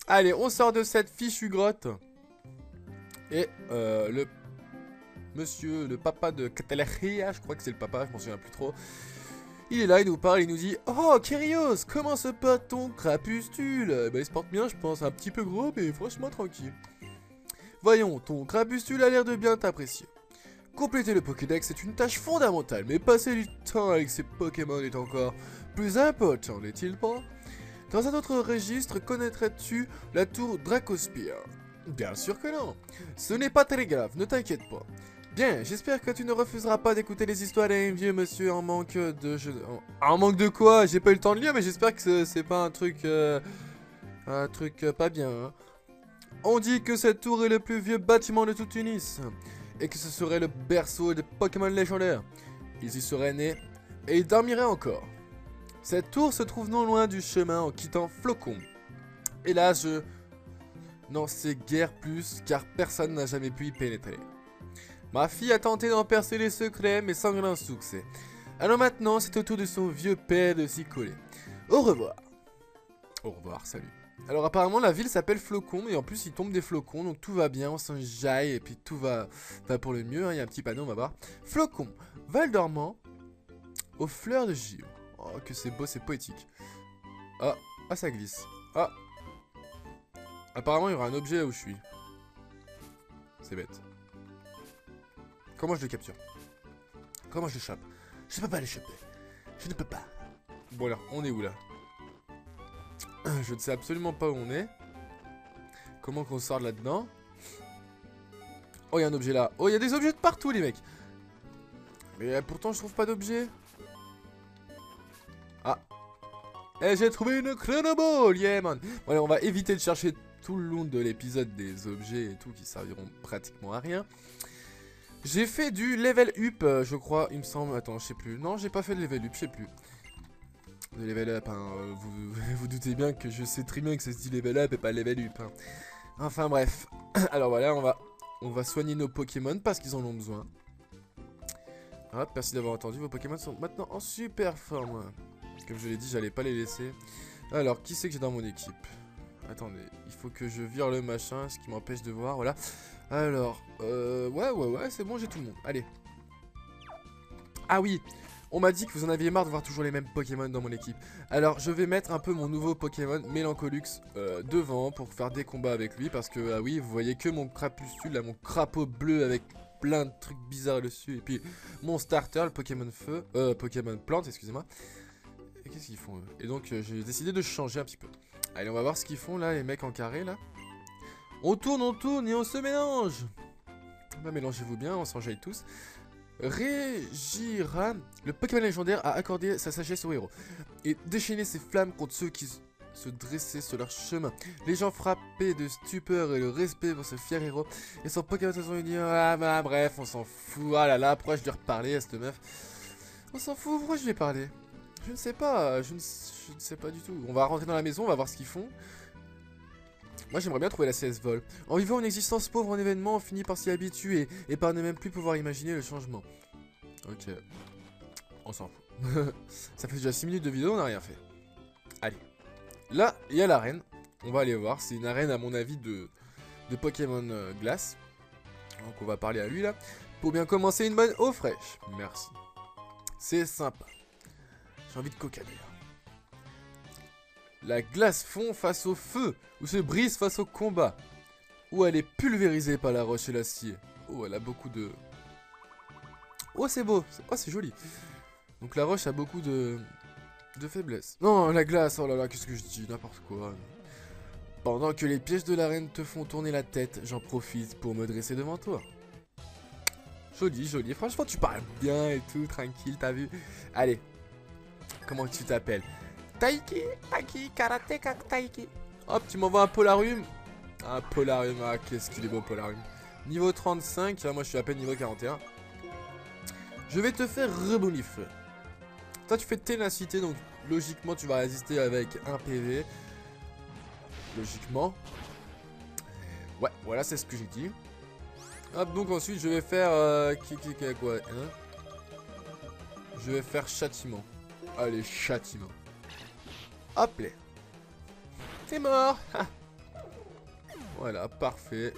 Allez, on sort de cette fichue grotte. Et le monsieur, le papa de Cataleria, je crois que c'est le papa, je m'en souviens plus trop. Il est là, il nous parle, il nous dit: Oh, Kyrios, comment se porte ton crapustule? Bah, il se porte bien, je pense, un petit peu gros, mais franchement tranquille. Voyons, ton crapustule a l'air de bien t'apprécier. Compléter le Pokédex est une tâche fondamentale, mais passer du temps avec ces Pokémon est encore plus important, n'est-il pas? Dans un autre registre, connaîtrais-tu la tour Dracospire? Bien sûr que non. Ce n'est pas très grave, ne t'inquiète pas. Bien, j'espère que tu ne refuseras pas d'écouter les histoires d'un vieux monsieur en manque de... En manque de quoi? J'ai pas eu le temps de lire, mais j'espère que c'est pas un truc... pas bien, hein. On dit que cette tour est le plus vieux bâtiment de toute Tunis. Et que ce serait le berceau des Pokémon légendaires. Ils y seraient nés et ils dormiraient encore. Cette tour se trouve non loin du chemin en quittant Flocon. Et là, je n'en sais guère plus car personne n'a jamais pu y pénétrer. Ma fille a tenté d'en percer les secrets mais sans grand succès. Alors maintenant, c'est au tour de son vieux père de s'y coller. Au revoir. Au revoir, salut. Alors apparemment la ville s'appelle Flocon et en plus il tombe des flocons donc tout va bien, on s'enjaille et puis tout va pour le mieux, hein. Il y a un petit panneau, on va voir. Flocon, Val dormant, aux fleurs de givre. Oh que c'est beau, c'est poétique. Ah, ah ça glisse. Ah. Apparemment il y aura un objet là où je suis. C'est bête. Comment je le capture? Comment je l'échappe? Je ne peux pas l'échapper. Je ne peux pas. Bon alors, on est où là? Je ne sais absolument pas où on est. Comment qu'on sort là-dedans? Oh, il y a un objet là. Oh, il y a des objets de partout, les mecs. Mais pourtant, je trouve pas d'objet. Ah. Et j'ai trouvé une chronoball, yeah, man. Bon, allez, on va éviter de chercher tout le long de l'épisode des objets et tout qui serviront pratiquement à rien. J'ai fait du level up, je crois, il me semble. Attends, je sais plus. Non, j'ai pas fait de level up, je sais plus. De level up, hein. Vous doutez bien que je sais très bien que ça se dit level up et pas level up. Hein. Enfin bref. Alors voilà, on va soigner nos Pokémon parce qu'ils en ont besoin. Hop, merci d'avoir entendu. Vos Pokémon sont maintenant en super forme. Comme je l'ai dit, j'allais pas les laisser. Alors, qui c'est que j'ai dans mon équipe? Attendez, il faut que je vire le machin, ce qui m'empêche de voir, voilà. Alors, ouais, c'est bon, j'ai tout le monde. Allez. Ah oui, on m'a dit que vous en aviez marre de voir toujours les mêmes Pokémon dans mon équipe. Alors, je vais mettre un peu mon nouveau Pokémon, Mélancholux, devant pour faire des combats avec lui. Parce que, ah oui, vous voyez que mon crapustule, là, mon crapaud bleu avec plein de trucs bizarres dessus. Et puis, mon starter, le Pokémon feu, Pokémon plante, excusez-moi. Et qu'est-ce qu'ils font eux? Et donc, j'ai décidé de changer un petit peu. Allez, on va voir ce qu'ils font là, les mecs en carré là. On tourne et on se mélange. Bah, mélangez-vous bien, on s'enjaille tous. Régira, le Pokémon légendaire, a accordé sa sagesse au héros et déchaîné ses flammes contre ceux qui se dressaient sur leur chemin. Les gens frappés de stupeur et de respect pour ce fier héros et son Pokémon se sont unis. Ah bah bref, on s'en fout. Ah là là, pourquoi je dois reparler à cette meuf? On s'en fout, pourquoi je vais parler? Je ne sais pas, je ne sais pas du tout. On va rentrer dans la maison, on va voir ce qu'ils font. Moi j'aimerais bien trouver la CS Vol. En vivant une existence pauvre en événements, on finit par s'y habituer et par ne même plus pouvoir imaginer le changement. Ok. On s'en fout. Ça fait déjà 6 minutes de vidéo, on n'a rien fait. Allez. Là, il y a l'arène. On va aller voir. C'est une arène, à mon avis, de Pokémon Glace. Donc, on va parler à lui, là. Pour bien commencer, une bonne eau fraîche. Merci. C'est sympa. J'ai envie de coca, d'ailleurs. La glace fond face au feu, ou se brise face au combat. Ou elle est pulvérisée par la roche et l'acier. Oh, elle a beaucoup de... Oh, c'est beau. Oh, c'est joli. Donc la roche a beaucoup de faiblesse. Non, la glace, oh là là, qu'est-ce que je dis, n'importe quoi. Pendant que les pièges de l'arène te font tourner la tête, j'en profite pour me dresser devant toi. Joli, joli. Franchement, tu parles bien et tout, tranquille, t'as vu? Allez. Comment tu t'appelles? Taiki, Taki, Karateka, Taiki. Hop, tu m'envoies un Polarium. Un Polarium, ah, qu'est-ce qu'il est beau, Polarium. Niveau 35, moi je suis à peine niveau 41. Je vais te faire rebonifler. Toi, tu fais ténacité, donc logiquement, tu vas résister avec un PV. Logiquement. Ouais, voilà, c'est ce que j'ai dit. Hop, donc ensuite, je vais faire... quoi, hein? Je vais faire châtiment. Allez, châtiment. Hop là. T'es mort. Voilà, parfait.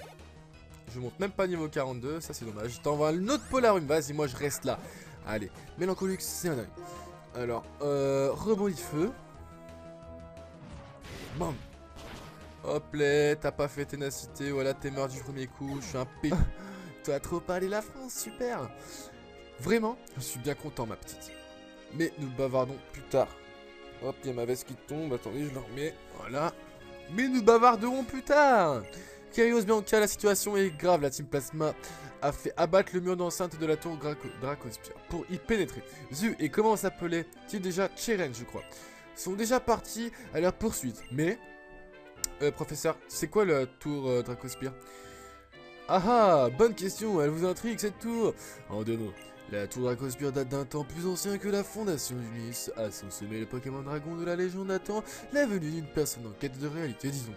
Je monte même pas niveau 42, ça c'est dommage. Je t'envoie un autre Polarium, vas-y, moi je reste là. Allez, Mélancolique, c'est un œil. Alors, rebond de feu. Bam. Hop là, t'as pas fait ténacité, voilà, t'es mort du premier coup. Je suis un p... T'as trop parlé la France, super. Vraiment, je suis bien content, ma petite. Mais nous bavardons plus tard. Hop, il y a ma veste qui tombe, attendez, je la remets, voilà. Mais nous bavarderons plus tard. Kyrios Bianca, la situation est grave, la Team Plasma a fait abattre le mur d'enceinte de la tour Dracospire pour y pénétrer. Zu, et comment s'appelait-il déjà? Cheren, je crois. Sont déjà partis à leur poursuite, mais... professeur, c'est quoi la tour Dracospire? Ah ah, bonne question, elle vous intrigue cette tour? En deux mots. La tour Dracospire date d'un temps plus ancien que la fondation d'Ulysse. À son sommet, le Pokémon Dragon de la Légion attend la venue d'une personne en quête de réalité, disons.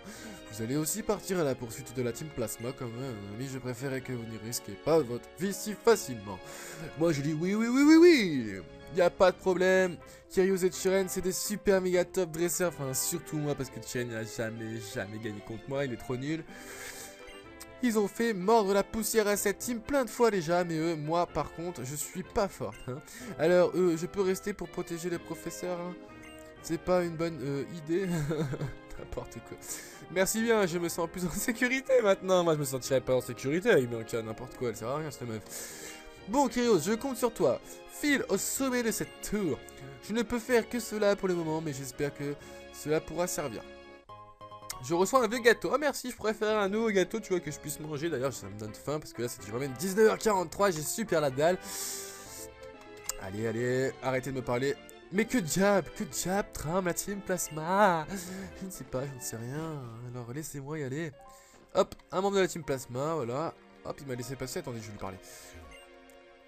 Vous allez aussi partir à la poursuite de la Team Plasma comme un ami, je préférais que vous n'y risquez pas votre vie si facilement. Moi je dis oui, oui, oui, oui, oui. Y a pas de problème. Kyrios et Cheren, c'est des super méga top dresseurs. Enfin, surtout moi, parce que Cheren n'a jamais gagné contre moi, il est trop nul. Ils ont fait mordre la poussière à cette team plein de fois déjà, mais eux, moi par contre, je suis pas forte. Hein. Alors, je peux rester pour protéger les professeurs. Hein. C'est pas une bonne idée. N'importe quoi. Merci bien, je me sens plus en sécurité maintenant. Moi, je me sentirais pas en sécurité avec Bianca, n'importe quoi, elle sert à rien cette meuf. Bon, Kyrios, je compte sur toi. File au sommet de cette tour. Je ne peux faire que cela pour le moment, mais j'espère que cela pourra servir. Je reçois un vieux gâteau. Oh merci, je pourrais faire un nouveau gâteau, tu vois, que je puisse manger. D'ailleurs, ça me donne faim parce que là, c'est vraiment 19h43. J'ai super la dalle. Allez, allez, arrêtez de me parler. Mais que diable trame la Team Plasma? Je ne sais pas, je ne sais rien. Alors, laissez-moi y aller. Hop, un membre de la Team Plasma, voilà. Hop, il m'a laissé passer. Attendez, je vais lui parler.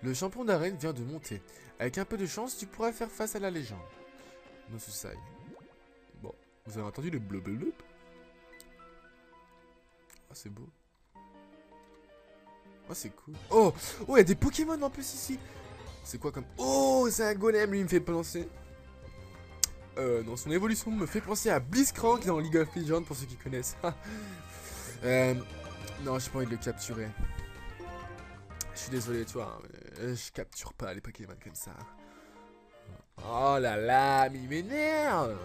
Le champion d'arène vient de monter. Avec un peu de chance, tu pourras faire face à la légende. No Susai. Bon, vous avez entendu le blub. Oh, c'est beau. Oh, c'est cool. Oh, il y a des Pokémon en plus ici. C'est quoi comme... Oh, c'est un golem, lui, il me fait penser... non, son évolution me fait penser à Blitzcrank dans League of Legends, pour ceux qui connaissent. Non, j'ai pas envie de le capturer. Je suis désolé, tu vois, je capture pas les Pokémon comme ça. Oh là là, mais il m'énerve.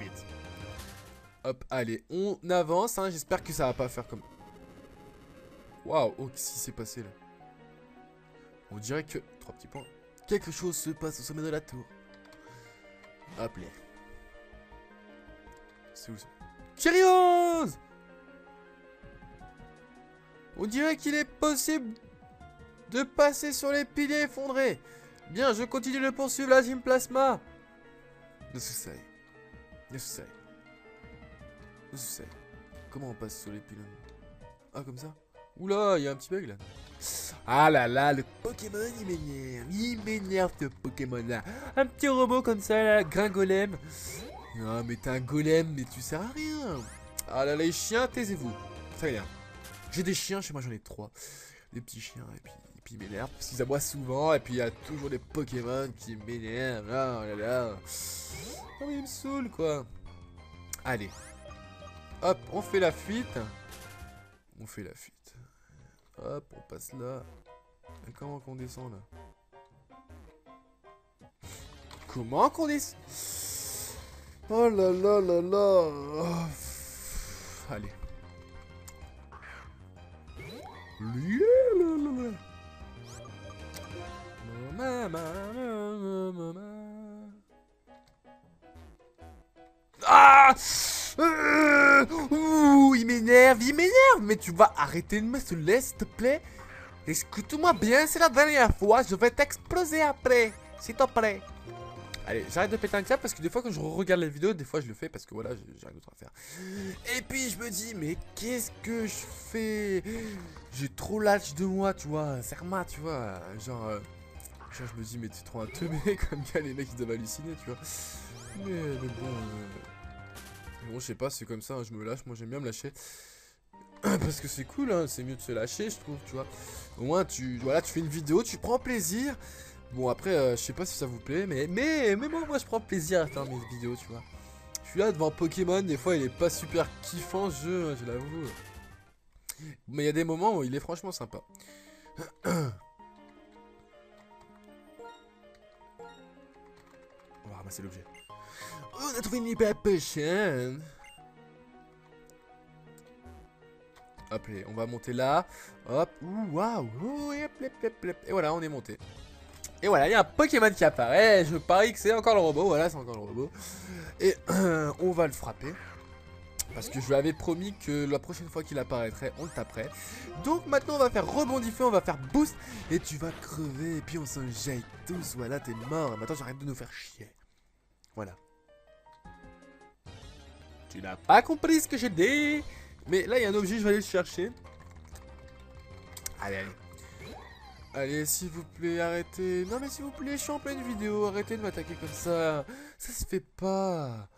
Vite. Hop, allez, on avance, hein, j'espère que ça va pas faire comme... Waouh, oh, qu'est-ce qui s'est passé là? On dirait que... 3 petits points. Quelque chose se passe au sommet de la tour. Hop là. C'est où ça? Kyrios! On dirait qu'il est possible de passer sur les piliers effondrés. Bien, je continue de poursuivre la Team Plasma. No Susai. Comment on passe sur les piliers? Ah, comme ça? Oula, il y a un petit bug là. Ah là là, le Pokémon il m'énerve ce Pokémon là. Un petit robot comme ça là, Gringolem. Non, mais t'es un golem, mais tu sers à rien. Ah là, les chiens, taisez-vous. Ça vient. J'ai des chiens, chez moi j'en ai 3. Des petits chiens, et puis ils m'énervent, parce qu'ils aboient souvent, et puis il y a toujours des Pokémon qui m'énervent. Ah là là. Oh, mais ils me saoulent, quoi. Allez. Hop, on fait la fuite. On fait la fuite. Hop, on passe là. Et comment qu'on descend, là? Comment qu'on descend? Oh là là là là. Oh. Allez. Ah, il m'énerve, mais tu vas arrêter de me saouler, s'il te plaît. Écoute-moi bien, c'est la dernière fois, je vais t'exploser après, s'il te plaît. Allez, j'arrête de péter un câble parce que des fois quand je regarde les vidéos, des fois je le fais parce que voilà, j'ai rien d'autre à faire. Et puis je me dis, mais qu'est-ce que je fais? J'ai trop l'âge de moi, tu vois, serre-moi, tu vois. Genre, je me dis, mais t'es trop un teubé, comme il y a les mecs qui doivent halluciner, tu vois. Mais bon, je sais pas, c'est comme ça, hein, je me lâche, moi j'aime bien me lâcher. Parce que c'est cool, hein, c'est mieux de se lâcher, je trouve, tu vois. Au moins, voilà, tu fais une vidéo, tu prends plaisir. Bon, après, je sais pas si ça vous plaît, mais moi, je prends plaisir à faire mes vidéos, tu vois. Je suis là devant Pokémon, des fois, il est pas super kiffant, ce jeu, hein, je l'avoue. Mais il y a des moments où il est franchement sympa. On va ramasser l'objet. On a trouvé une hyper potion. Hop, on va monter là. Hop, waouh, et voilà, on est monté. Et voilà, il y a un Pokémon qui apparaît. Je parie que c'est encore le robot. Voilà, c'est encore le robot. Et on va le frapper. Parce que je lui avais promis que la prochaine fois qu'il apparaîtrait, on le taperait. Donc maintenant, on va faire rebond feu, on va faire boost. Et tu vas crever. Et puis on s'en jette tous. Voilà, t'es mort. Maintenant, j'arrête de nous faire chier. Voilà. Tu n'as pas compris ce que j'ai dit. Mais là, il y a un objet, je vais aller le chercher. Allez, allez. Allez, s'il vous plaît, arrêtez. Non, mais s'il vous plaît, je suis en pleine vidéo. Arrêtez de m'attaquer comme ça. Ça se fait pas.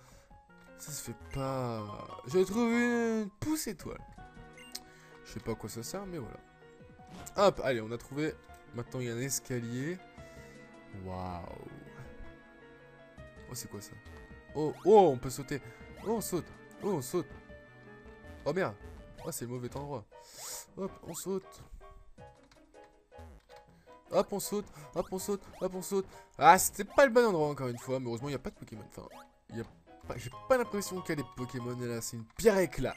Ça se fait pas. J'ai trouvé une pouce étoile. Je sais pas à quoi ça sert, mais voilà. Hop, allez, on a trouvé. Maintenant, il y a un escalier. Waouh. Oh, c'est quoi ça? Oh, oh, on peut sauter. Oh, on saute. Oh, on saute. Oh, merde. Oh, c'est le mauvais endroit. Hop, on saute. Hop, on saute, hop, on saute, hop, on saute. Ah, c'était pas le bon endroit encore une fois, mais heureusement, il n'y a pas de Pokémon. Enfin, j'ai pas l'impression qu'il y a des Pokémon là. C'est une pierre éclat.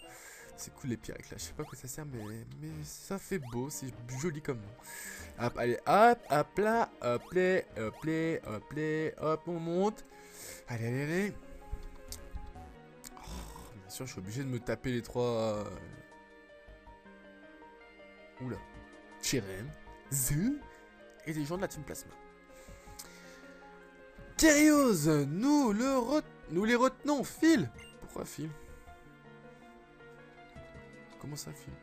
C'est cool les pierres éclats. Je sais pas à quoi ça sert, mais ça fait beau. C'est joli comme nom. Hop, allez, hop là, hop là, hop là, hop là, hop, on monte. Allez, allez, allez. Oh, bien sûr, je suis obligé de me taper les trois. Oula. Chiren, Zoo et des gens de la Team Plasma. Kyrios, nous les retenons, Phil. Pourquoi Phil? Comment ça, Phil?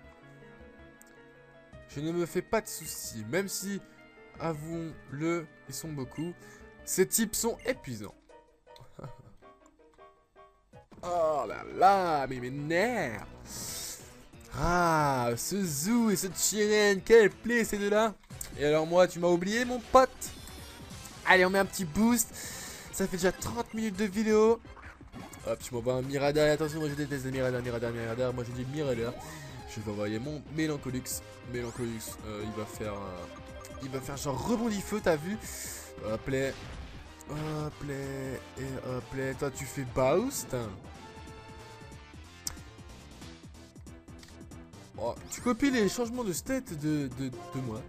Je ne me fais pas de soucis, même si, avouons-le, ils sont beaucoup. Ces types sont épuisants. Oh là là, mais mes nerfs. Ah, ce Zoo et ce Chiren, quel play ces deux-là. Et alors moi, tu m'as oublié, mon pote. Allez, on met un petit boost. Ça fait déjà 30 minutes de vidéo. Hop, tu m'envoies un Mirador. Attention, moi je déteste les Mirador. Moi je dis Mirador. Je vais envoyer mon Mélancolux. Mélancolux, il va faire genre rebondit feu, t'as vu? Hop là. Hop là. Et hop là. Toi, tu fais boost. Oh, tu copies les changements de state de moi.